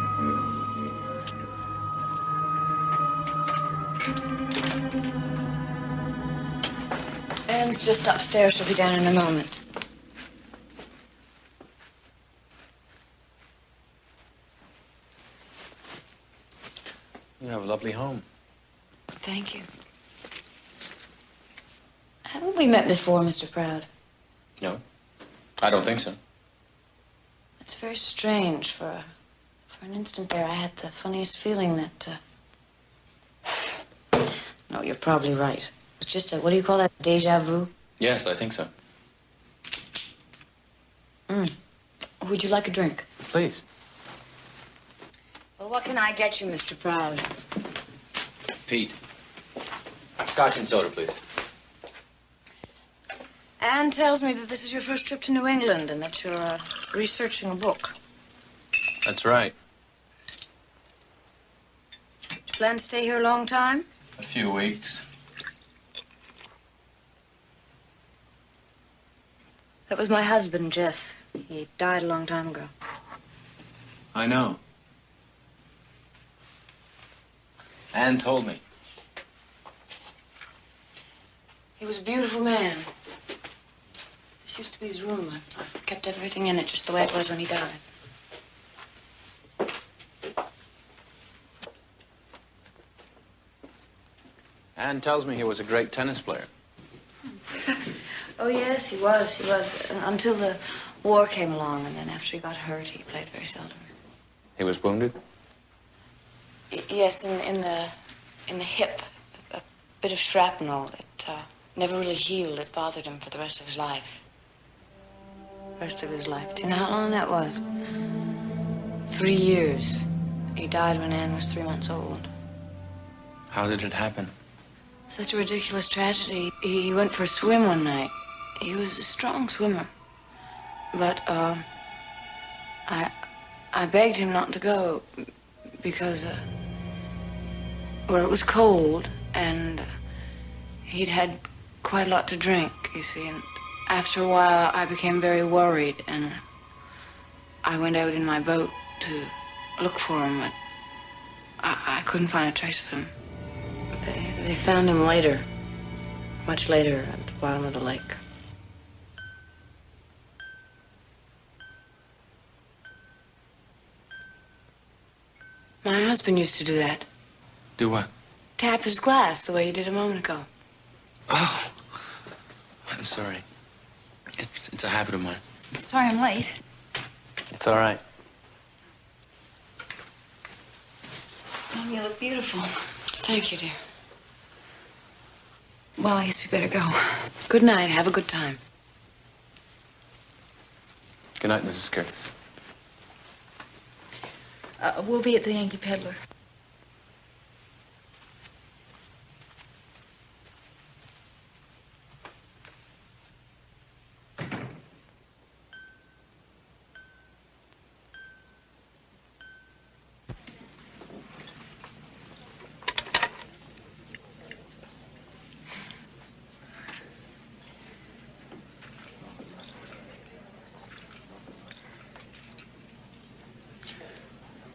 Ann's just upstairs. She'll be down in a moment. You have a lovely home. Thank you. Haven't we met before, Mr. Proud? No, I don't think so. It's very strange. For an instant there, I had the funniest feeling that, No, you're probably right. It's just a, what do you call that, déjà vu? Yes, I think so. Would you like a drink? Please. Well, what can I get you, Mr. Proud? Pete. Scotch and soda, please. Anne tells me that this is your first trip to New England and that you're researching a book. That's right. Do you plan to stay here a long time? A few weeks. That was my husband, Jeff. He died a long time ago. I know. Anne told me. He was a beautiful man. This used to be his room. I've kept everything in it just the way it was when he died. Anne tells me he was a great tennis player. Oh, yes, he was. He was. Until the war came along, and then after he got hurt, he played very seldom. He was wounded? Yes, in the hip. A bit of shrapnel. It never really healed. It bothered him for the rest of his life. Rest of his life. Do you know how long that was? 3 years. He died when Anne was 3 months old. How did it happen? Such a ridiculous tragedy. He went for a swim one night. He was a strong swimmer. But, I begged him not to go because, well, it was cold and he'd had quite a lot to drink, you see, and after a while I became very worried and I went out in my boat to look for him, but I couldn't find a trace of him. They found him later, much later, at the bottom of the lake. My husband used to do that. Do what? Tap his glass the way you did a moment ago. Oh, I'm sorry. It's a habit of mine. Sorry I'm late. It's all right. Oh, you look beautiful. Thank you, dear. Well, I guess we better go. Good night. Have a good time. Good night, Mrs. Curtis. We'll be at the Yankee Peddler.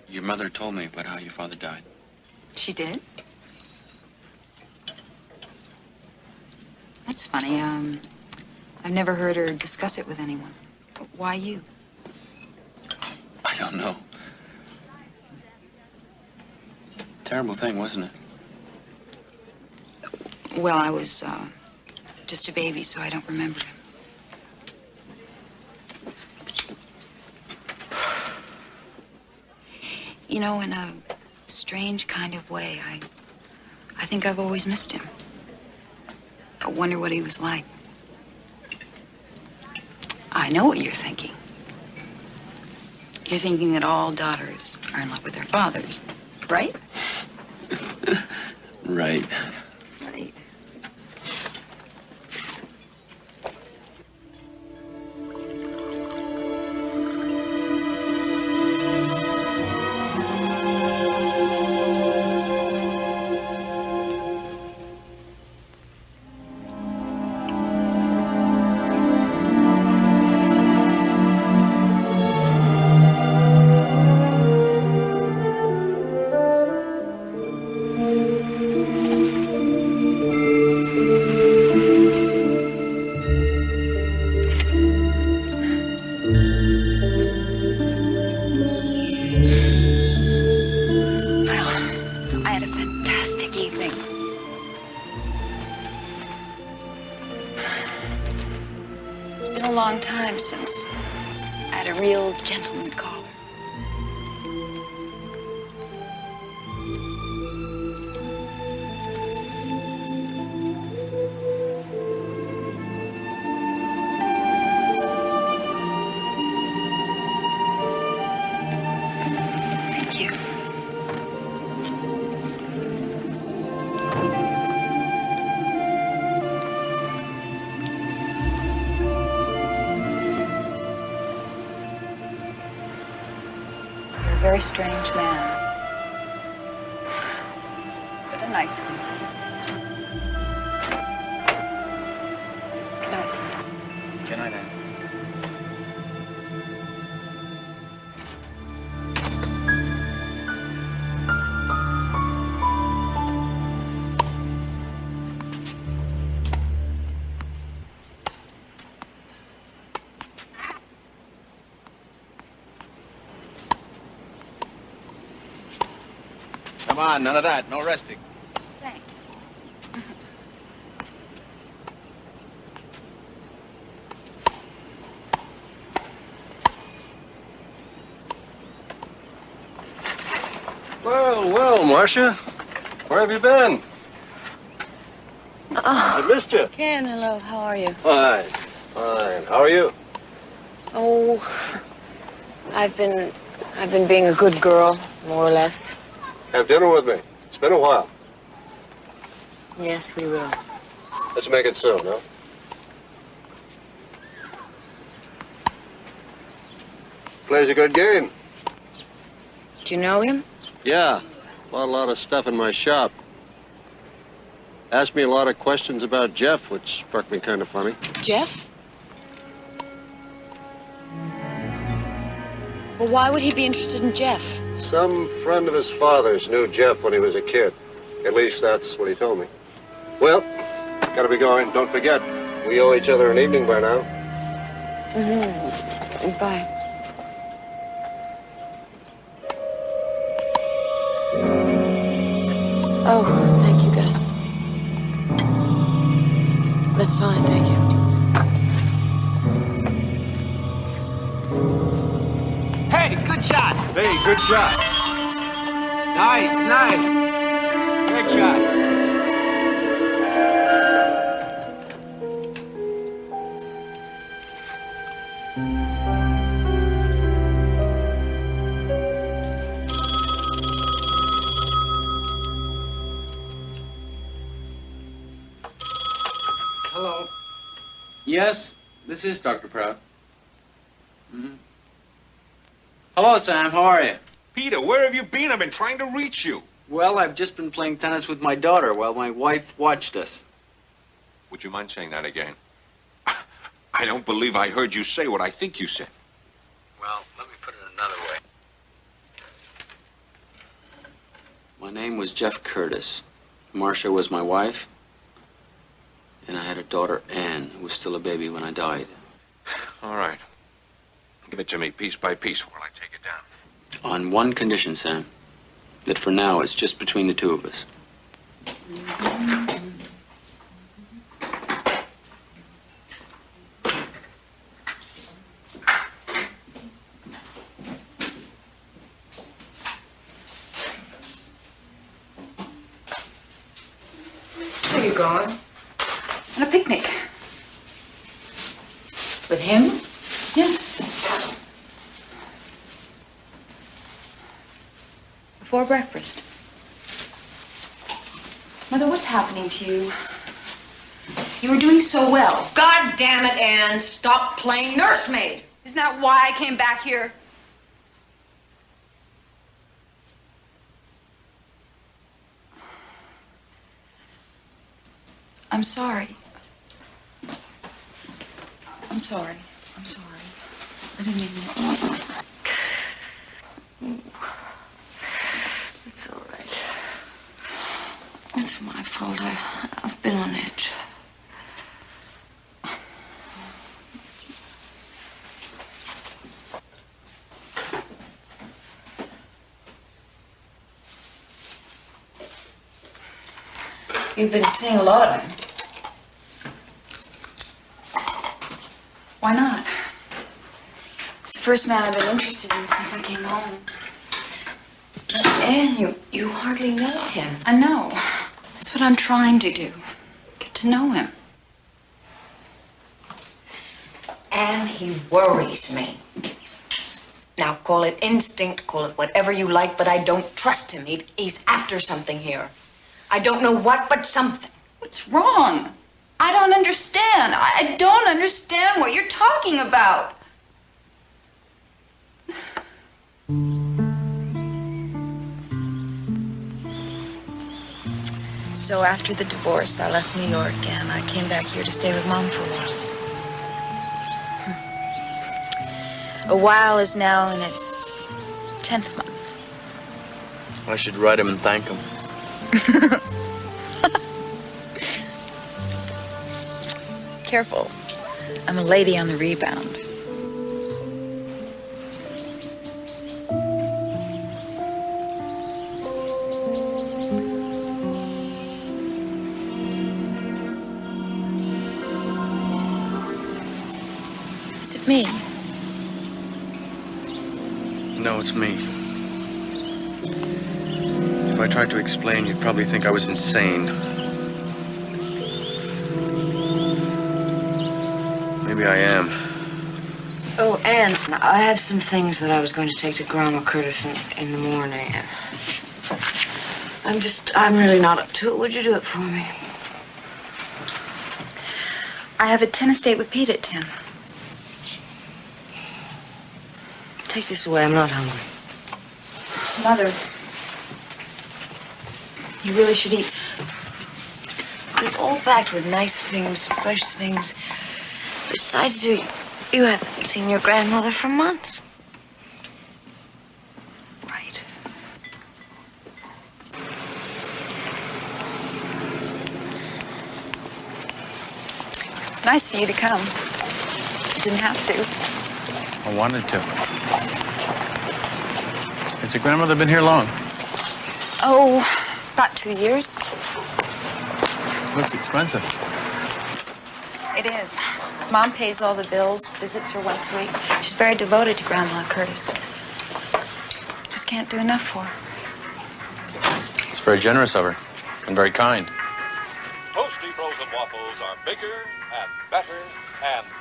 Your mother told me about how your father died. She did? That's funny. I've never heard her discuss it with anyone. Why you? I don't know. Terrible thing, wasn't it? Well, I was just a baby, so I don't remember him. You know, in a strange kind of way, I think I've always missed him. I wonder what he was like. I know what you're thinking. You're thinking that all daughters are in love with their fathers, right? Right. Right. Since I had a real gentleman caller. very strange man. But a nice one. Good night. Good night, Anne. Come on, none of that. No resting. Thanks. Well, well, Marcia. Where have you been? Oh, I missed you. Ken, hello. How are you? Fine, fine. How are you? Oh, I've been being a good girl, more or less. Have dinner with me. It's been a while. Yes, we will. Let's make it soon, huh? Plays a good game. Do you know him? Yeah. Bought a lot of stuff in my shop. Asked me a lot of questions about Jeff, which struck me kind of funny. Jeff? Well, why would he be interested in Jeff? Some friend of his father's knew Jeff when he was a kid. At least that's what he told me. Well, gotta be going. Don't forget, we owe each other an evening by now. Mm-hmm. Bye. Oh, thank you, Gus. That's fine, thank you. Hey, good shot. Hey, good shot. Nice, nice. Good shot. Hello. Yes, this is Dr. Proud. Mm-hmm. Hello, Sam. How are you? Peter, where have you been? I've been trying to reach you. Well, I've just been playing tennis with my daughter while my wife watched us. Would you mind saying that again? I don't believe I heard you say what I think you said. Well, let me put it another way. My name was Jeff Curtis. Marcia was my wife. And I had a daughter, Anne, who was still a baby when I died. All right. Give it to me piece by piece while I take it down. On one condition, Sam. That for now, it's just between the two of us. Where are you going? On a picnic. With him? Yes. Before breakfast. Mother, what's happening to you? You were doing so well. God damn it, Anne. Stop playing nursemaid. Isn't that why I came back here? I'm sorry. I'm sorry. I'm sorry. I didn't mean that. It's all right. It's my fault. I've been on edge. You've been seeing a lot of him. Why not? It's the first man I've been interested in since I came home. Anne, you hardly know him. I know. That's what I'm trying to do. Get to know him. And he worries me. Now, call it instinct, call it whatever you like, but I don't trust him. He's after something here. I don't know what, but something. What's wrong? I don't understand. I don't understand what you're talking about. So after the divorce, I left New York and I came back here to stay with Mom for a while. A while is now in its 10th month. I should write him and thank him. Careful. I'm a lady on the rebound. Is it me? No, it's me. If I tried to explain, you'd probably think I was insane. Maybe I am. Oh, Anne, I have some things that I was going to take to Grandma Curtis in the morning. I'm really not up to it. Would you do it for me? I have a tennis date with Pete at 10. Take this away. I'm not hungry. Mother, you really should eat. It's all packed with nice things, fresh things. Besides, you haven't seen your grandmother for months. Right. It's nice for you to come. You didn't have to. I wanted to. Has your grandmother been here long? Oh, about 2 years. Looks expensive. It is. Mom pays all the bills, visits her once a week. She's very devoted to Grandma Curtis. Just can't do enough for her. It's very generous of her and very kind. Toasty frozen waffles are bigger and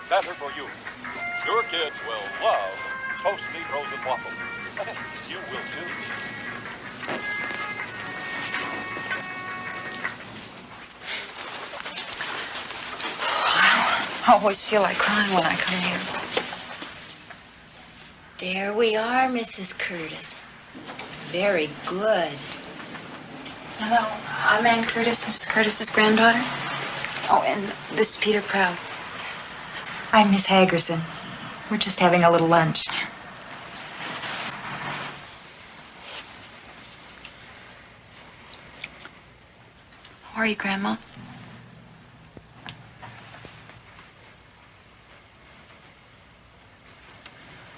better for you. Your kids will love Toasty frozen waffles. You will too. I always feel like crying when I come here. There we are, Mrs. Curtis. Very good. Hello, I'm Ann Curtis, Mrs. Curtis's granddaughter. Oh, and this is Peter Proud. I'm Miss Hagerson. We're just having a little lunch. How are you, Grandma?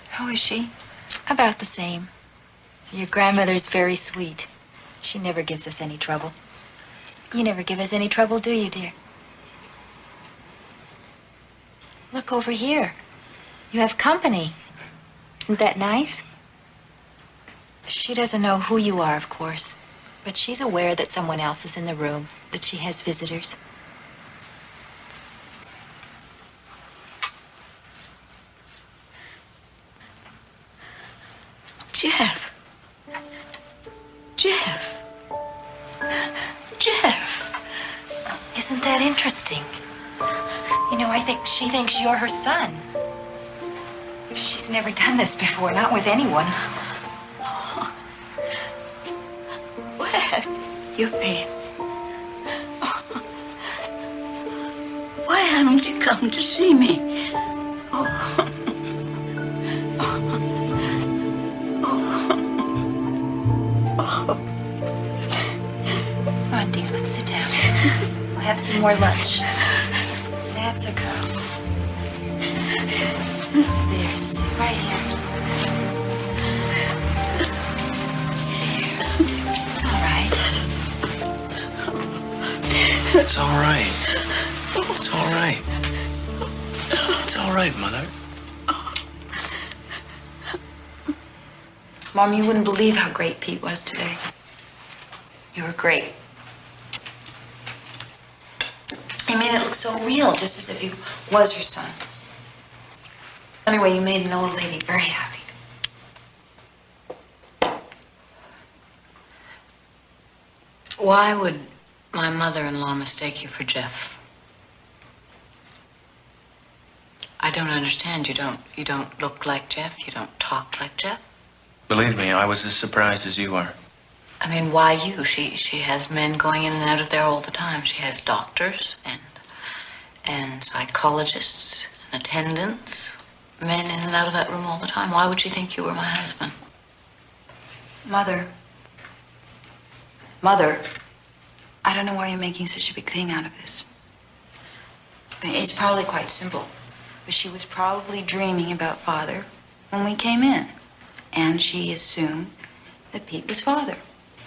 How is she? About the same. Your grandmother's very sweet. She never gives us any trouble. You never give us any trouble, do you, dear? Look over here. You have company. Isn't that nice? She doesn't know who you are, of course, but she's aware that someone else is in the room, that she has visitors. Jeff. Isn't that interesting? You know, I think she thinks you're her son. She's never done this before, not with anyone. Where? Your bed. Why haven't you come to see me? Come on, dear, let's sit down. We'll have some more lunch. That's a girl. There, sit right here. It's all right. It's all right. It's all right. It's all right, Mother. Mom, you wouldn't believe how great Pete was today. You were great. He made it look so real, just as if he was your son. Anyway, you made an old lady very happy. Why would my mother-in-law mistake you for Jeff? I don't understand. You don't look like Jeff. You don't talk like Jeff. Believe me, I was as surprised as you are. I mean, why you? She has men going in and out of there all the time. She has doctors and psychologists and attendants, men in and out of that room all the time. Why would she think you were my husband? Mother, I don't know why you're making such a big thing out of this. I mean, it's probably quite simple, but she was probably dreaming about Father when we came in, and she assumed that Pete was Father.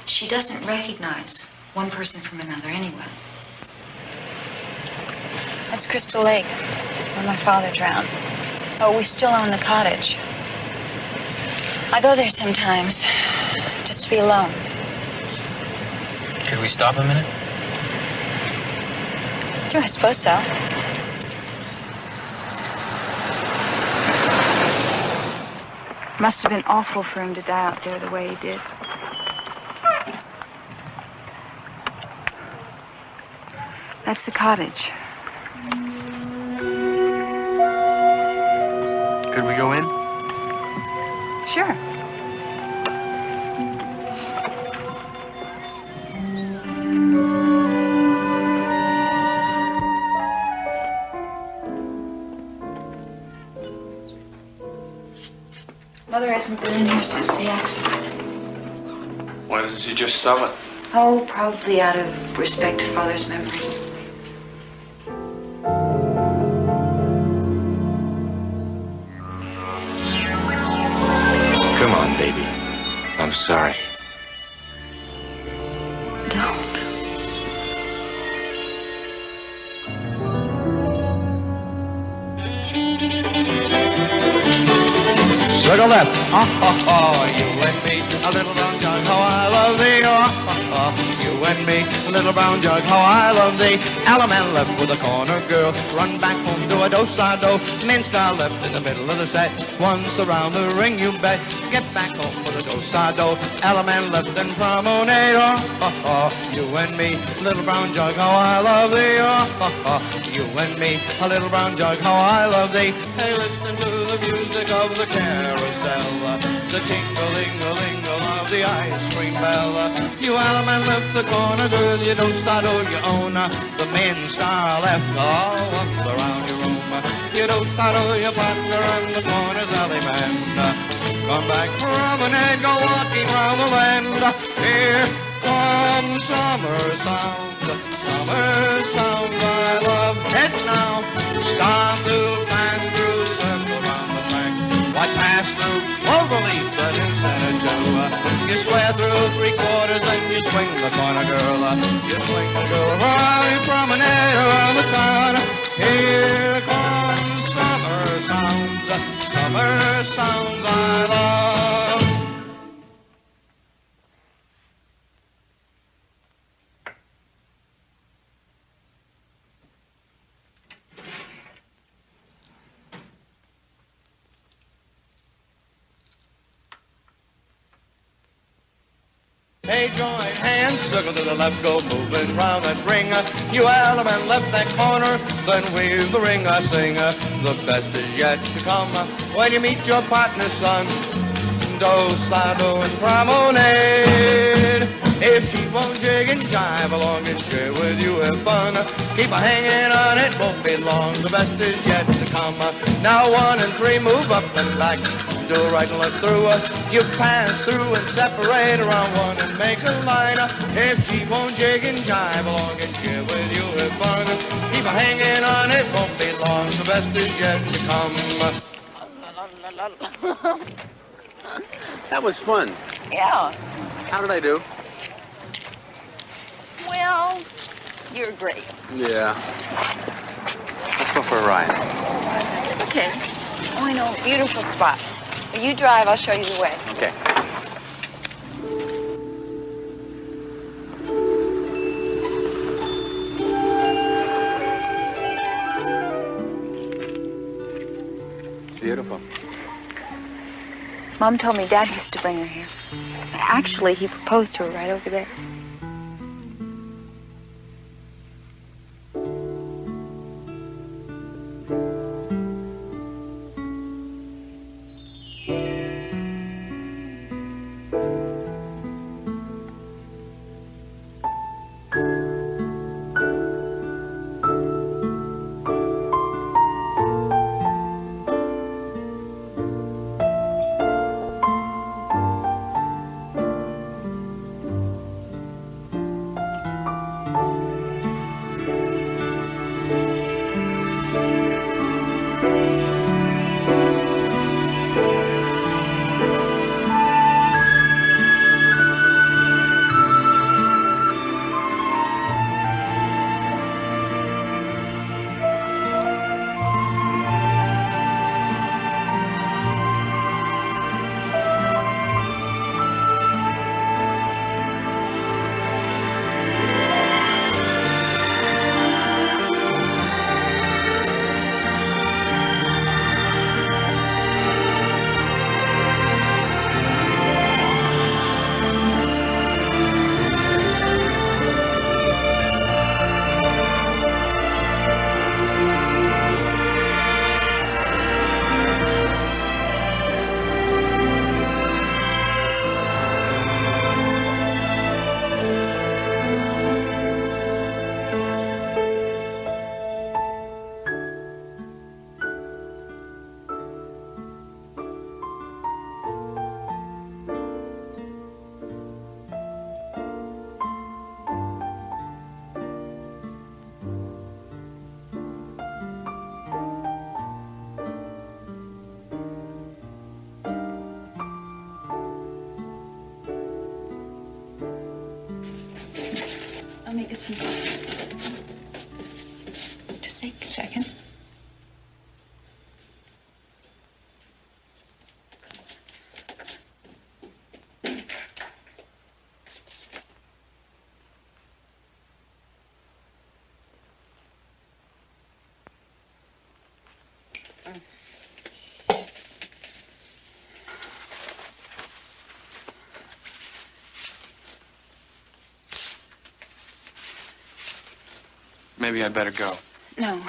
She doesn't recognize one person from another anyway. That's Crystal Lake, where my father drowned. Oh, we still own the cottage. I go there sometimes, just to be alone. Could we stop a minute? Sure, I suppose so. Must have been awful for him to die out there the way he did. That's the cottage. Could we go in? Sure. Mother hasn't been in here since the accident. Why doesn't she just sell it? Oh, probably out of respect to Father's memory. Come on, baby. I'm sorry. Don't. Circle left, you and me, a little brown jug, how I love thee, you and me, a little brown jug, how I love thee. Alaman left with a corner girl, run back home to a do-sa-do. Minstar left in the middle of the set, once around the ring you bet. Get back home with a do-sa-do. Alaman left and promenade, you and me, a little brown jug, how I love thee, you and me, a little brown jug, how I love thee. Hey, listen to the music of the carousel, the tingle-ling-a-lingle of the ice cream bell. You Alaman left the corner girl, you don't start or you own. The Minstar left all once around your room. You don't start or your partner and the corner's alley man. Come back promenade, go walking round the land. Here come summer sounds I love. Heads now, start to pass through, circle round the track. Why pass through Cloverleaf, the new Santa Joe? You square through three quarters and you swing the corner girl. You swing the girl around, you promenade around the town. Here comes summer sounds I love. Hey, join hands, circle to the left, go moving round that ring. You Alaman left that corner, then weave the ring. I sing, the best is yet to come. When you meet your partner, son, do-sa-do and promenade. If she won't jig and jive along and share with you have fun, keep a hanging on, it won't be long. The best is yet to come. Now 1 and 3, move up and back. Do right and left through. You pass through and separate around 1 and make a line. If she won't jig and jive along and share with you have fun, keep a hanging on, it won't be long. The best is yet to come. That was fun. Yeah. How did I do? Well, you're great. Yeah. Let's go for a ride. Okay. Oh, I know a beautiful spot. You drive, I'll show you the way. Okay. It's beautiful. Mom told me Dad used to bring her here. But actually, he proposed to her right over there. Listen. Just take a second. Maybe I'd better go. No.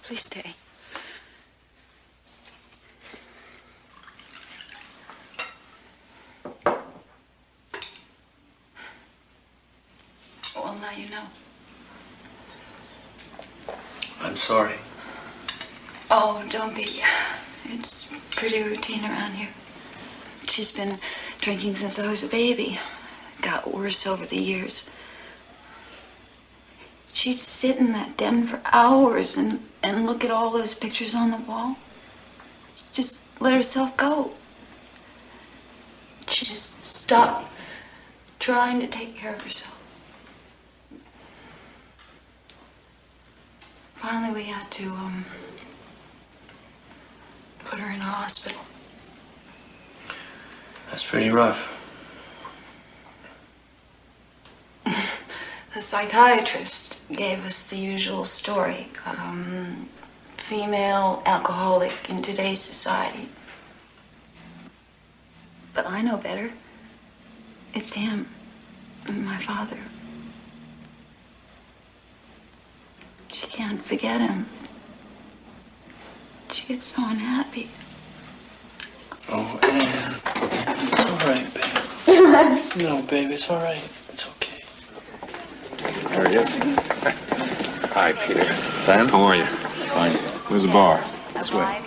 Please stay. Well, now you know. I'm sorry. Oh, don't be. It's pretty routine around here. She's been drinking since I was a baby. Got worse over the years. She'd sit in that den for hours and look at all those pictures on the wall. Just let herself go. She just stopped trying to take care of herself. Finally, we had to, put her in a hospital. That's pretty rough. The psychiatrist gave us the usual story. Female alcoholic in today's society. But I know better. It's him, my father. She can't forget him. She gets so unhappy. Oh, Anne. It's all right, baby. No, baby, it's all right. It's okay. There he is. Hi, Peter. Sam? How are you? Fine. Where's the bar? This way.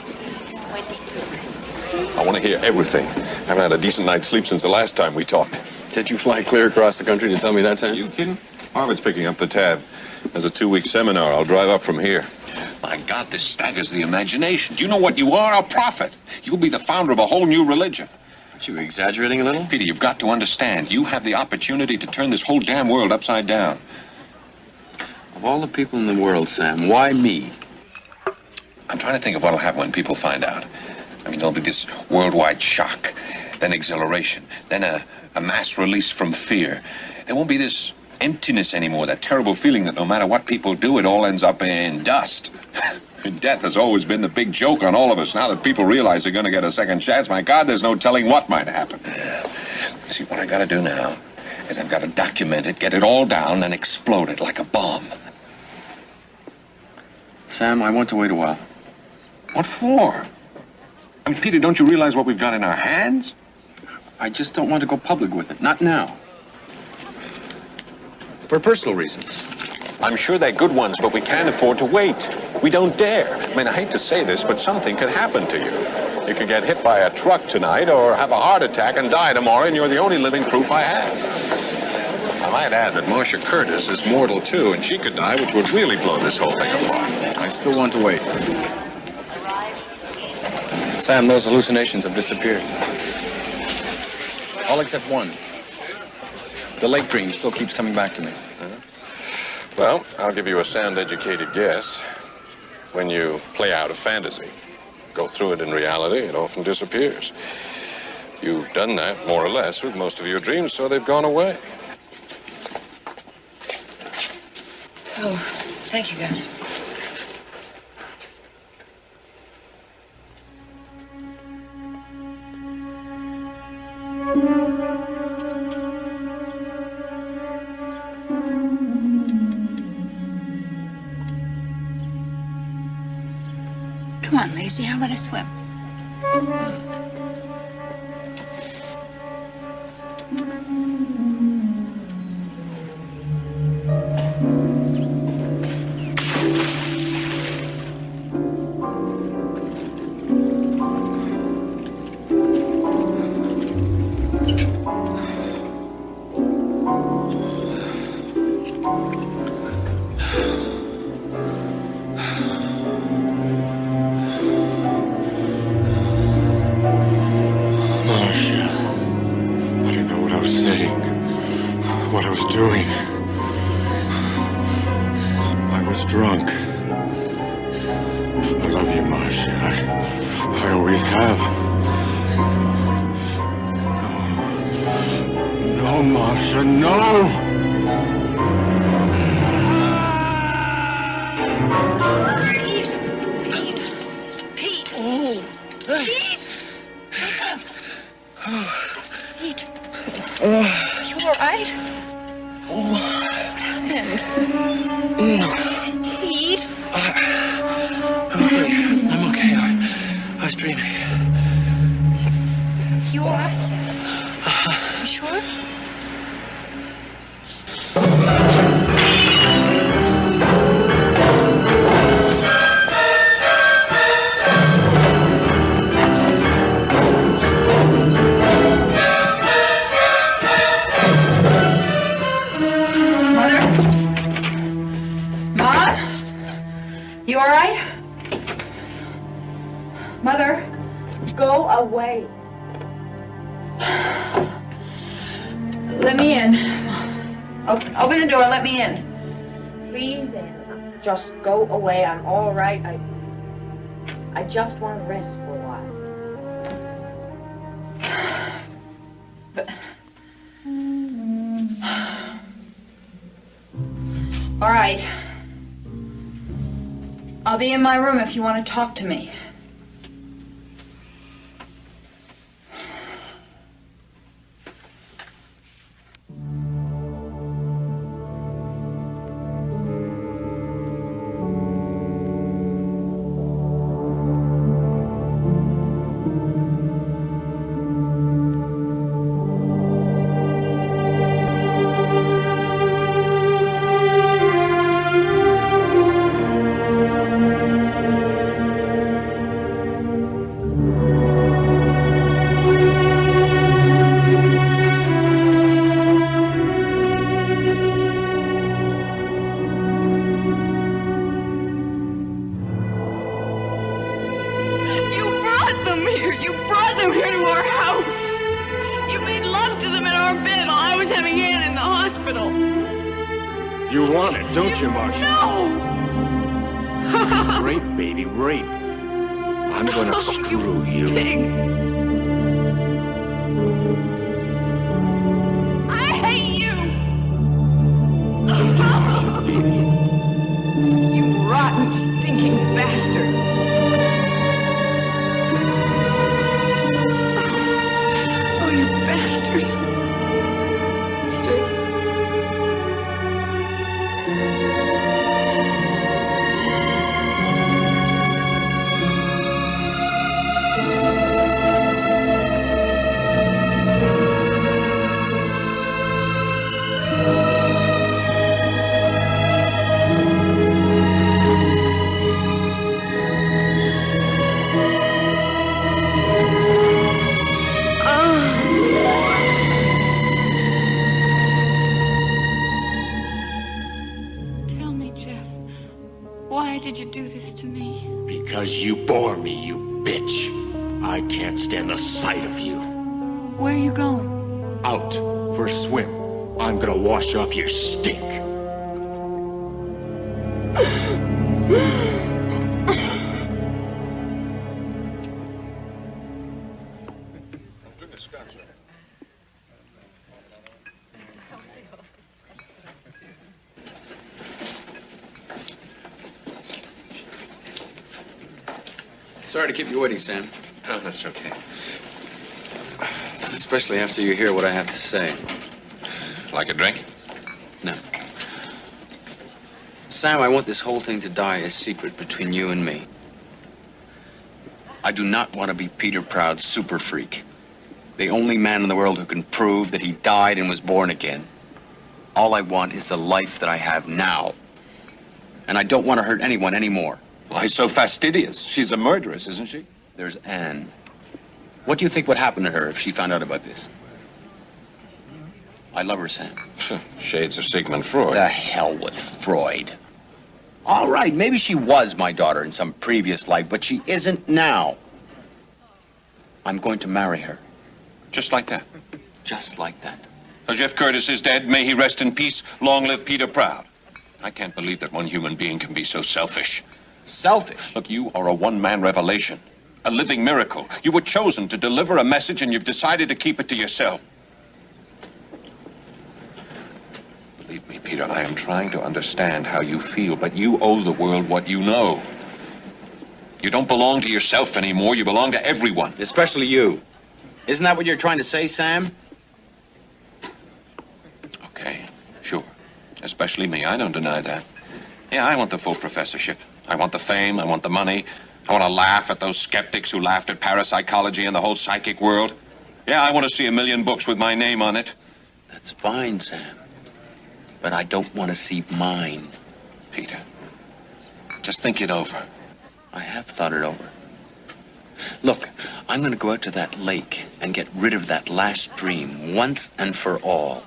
I want to hear everything. Haven't had a decent night's sleep since the last time we talked. Did you fly clear across the country to tell me that, Sam? You kidding? Harvard's picking up the tab. There's a 2-week seminar. I'll drive up from here. My God, this staggers the imagination. Do you know what you are? A prophet. You'll be the founder of a whole new religion. Aren't you exaggerating a little? Peter, you've got to understand. You have the opportunity to turn this whole damn world upside down. Of all the people in the world, Sam, why me? I'm trying to think of what'll happen when people find out. I mean, there'll be this worldwide shock, then exhilaration, then a mass release from fear. There won't be this emptiness anymore, that terrible feeling that no matter what people do, it all ends up in dust. Death has always been the big joke on all of us. Now that people realize they're going to get a second chance, my God, there's no telling what might happen. See, what I got to do now is I've got to document it, get it all down, then explode it like a bomb. Sam, I want to wait a while. What for? I mean, Peter, don't you realize what we've got in our hands? I just don't want to go public with it. Not now. For personal reasons. I'm sure they're good ones, but we can't afford to wait. We don't dare. I mean, I hate to say this, but something could happen to you. You could get hit by a truck tonight or have a heart attack and die tomorrow, and you're the only living proof I have. I might add that Marcia Curtis is mortal, too, and she could die, which would really blow this whole thing apart. I still want to wait. Sam, those hallucinations have disappeared. All except one. The lake dream still keeps coming back to me. Well, I'll give you a sound-educated guess. When you play out a fantasy, go through it in reality, it often disappears. You've done that, more or less, with most of your dreams, so they've gone away. Oh, thank you, guys. Come on, Lacey, how about a swim? What I was saying, what I was doing. drunk. I love you, Marcia. I always have. No, Marcia, no! Pete! Pete! Oh. Pete! Wake up! Pete! You all right? What happened? Pete? I'm okay. I was dreaming. You all right? You sure? You all right? Mother, go away. Let me in. Open the door, let me in. Please, Anna, just go away. I'm all right. I just want to rest for a while. But... All right. I'll be in my room if you want to talk to me. You want it, don't you, Marcia? No! Rape, baby, rape. I'm gonna screw you. Pig. I hate you! You rotten, stinking bastard. Oh, you bastard. Why did you do this to me? Because you bore me, you bitch. I can't stand the sight of you. Where are you going? Out for a swim. I'm gonna wash off your stink. Sorry to keep you waiting, Sam. Oh, that's okay. Especially after you hear what I have to say. Like a drink? No. Sam, I want this whole thing to die a secret between you and me. I do not want to be Peter Proud's super freak. The only man in the world who can prove that he died and was born again. All I want is the life that I have now. And I don't want to hurt anyone anymore. Why so fastidious? She's a murderess, isn't she? There's Anne. What do you think would happen to her if she found out about this? I love her, Sam. Shades of Sigmund Freud. The hell with Freud. All right, maybe she was my daughter in some previous life, but she isn't now. I'm going to marry her. Just like that? Just like that. So Jeff Curtis is dead. May he rest in peace. Long live Peter Proud. I can't believe that one human being can be so selfish. Selfish? Look, you are a one-man revelation, a living miracle. You were chosen to deliver a message, and you've decided to keep it to yourself. Believe me, Peter, I am trying to understand how you feel, but you owe the world what you know. You don't belong to yourself anymore. You belong to everyone. Especially you. Isn't that what you're trying to say, Sam? Okay, sure. Especially me. I don't deny that. Yeah, I want the full professorship. I want the fame. I want the money. I want to laugh at those skeptics who laughed at parapsychology and the whole psychic world. Yeah, I want to see 1,000,000 books with my name on it. That's fine, Sam. But I don't want to see mine. Peter, just think it over. I have thought it over. Look, I'm going to go out to that lake and get rid of that last dream once and for all.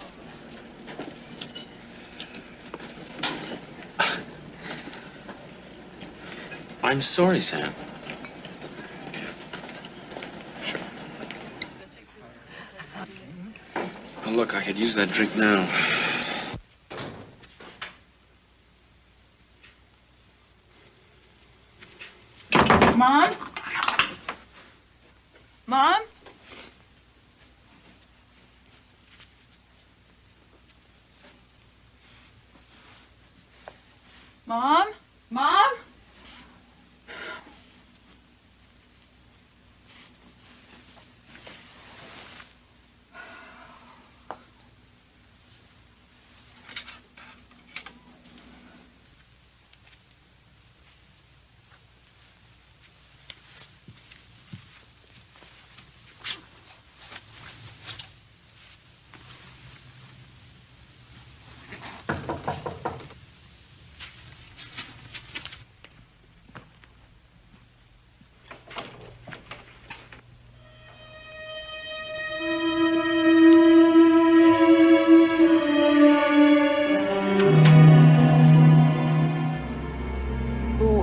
I'm sorry, Sam. Sure. Oh, look, I could use that drink now. Mom? Mom? Mom? Mom?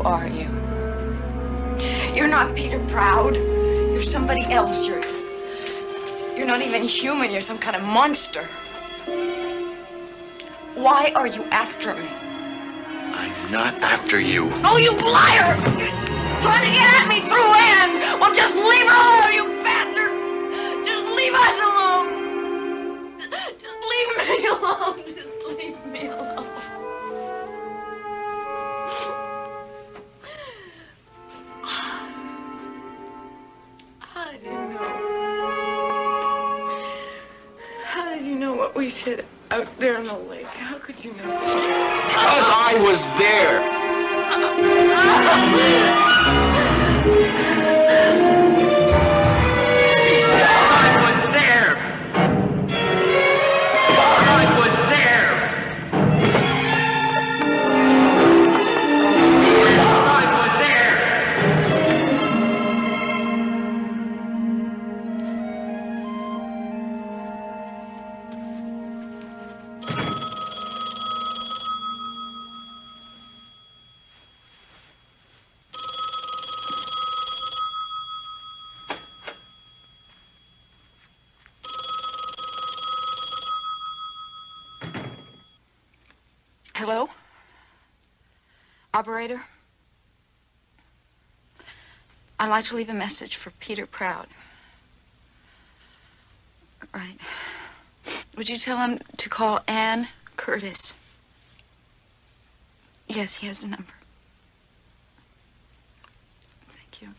Are you? You're not Peter Proud. You're somebody else. You're not even human. You're some kind of monster. Why are you after me? I'm not after you. Oh, you liar! You're trying to get at me through Anne. Well, just leave her alone, you bastard! Just leave us alone. Just leave me alone. Just leave me alone. How did you know? How did you know what we said out there in the lake? How could you know? Because I was there. I was there. I was there. I was there. Hello? Operator? I'd like to leave a message for Peter Proud. Right. Would you tell him to call Ann Curtis? Yes, he has a number. Thank you.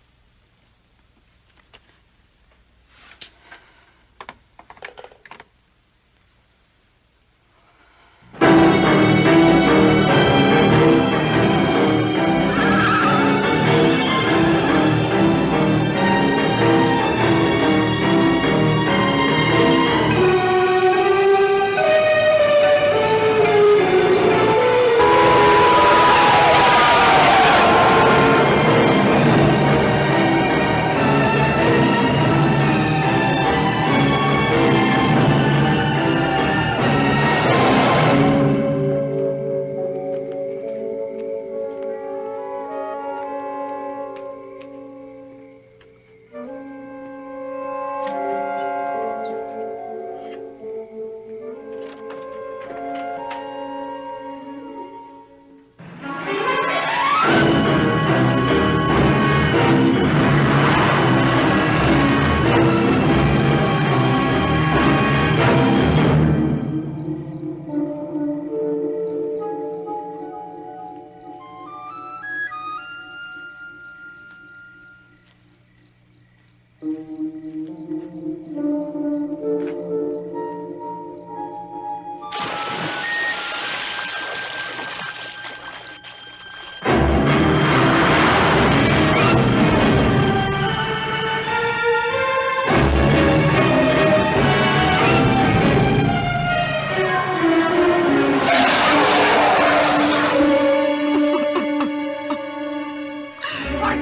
God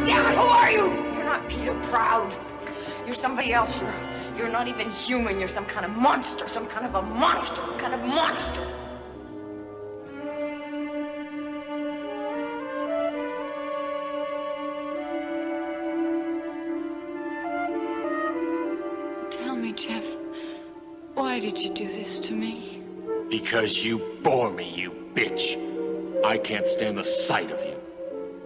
damn it, who are you? You're not Peter Proud. You're somebody else. You're not even human. You're some kind of monster. Some kind of a monster. Some kind of monster. Tell me, Jeff, why did you do this to me? Because you bore me, you bitch. I can't stand the sight of you.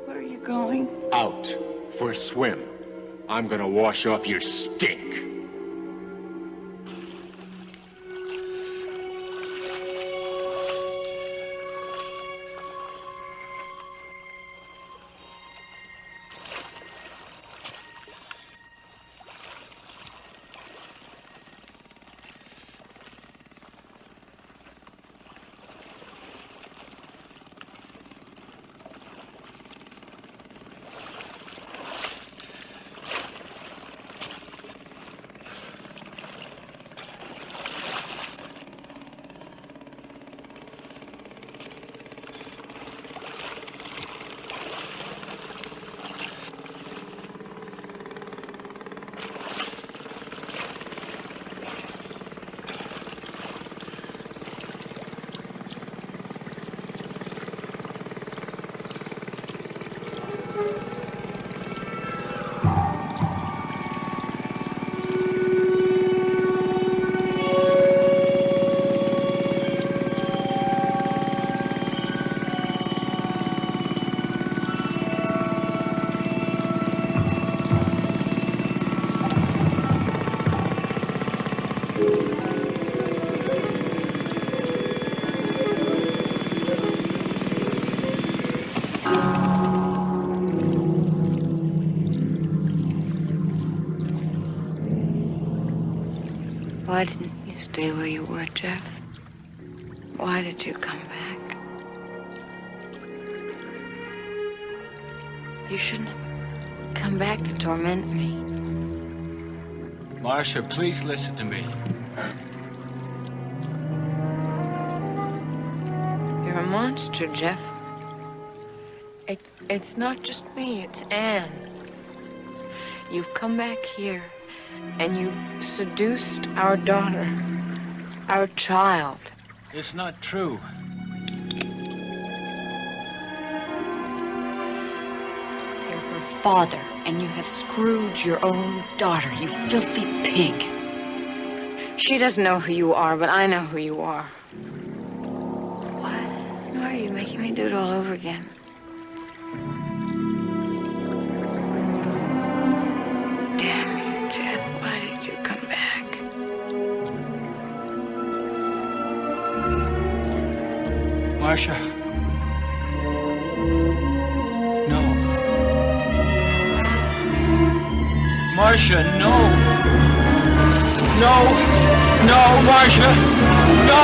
Where are you going? Out for a swim. I'm gonna wash off your stink. Why didn't you stay where you were, Jeff? Why did you come back? You shouldn't have come back to torment me. Marcia, please listen to me. You're a monster, Jeff. It's not just me, it's Anne. You've come back here and you've seduced our daughter, our child. It's not true. You're her father, and you have screwed your own daughter, you filthy pig. She doesn't know who you are, but I know who you are. Why are you making me do it all over again? Damn you, Jeff. Why did you come back? Marcia. No. Marcia, no. No. No, Marcia. No.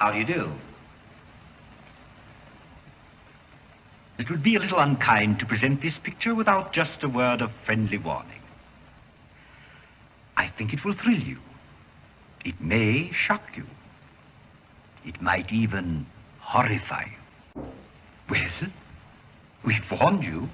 How do you do? It would be a little unkind to present this picture without just a word of friendly warning. I think it will thrill you. It may shock you. It might even horrify you. Well, we've warned you.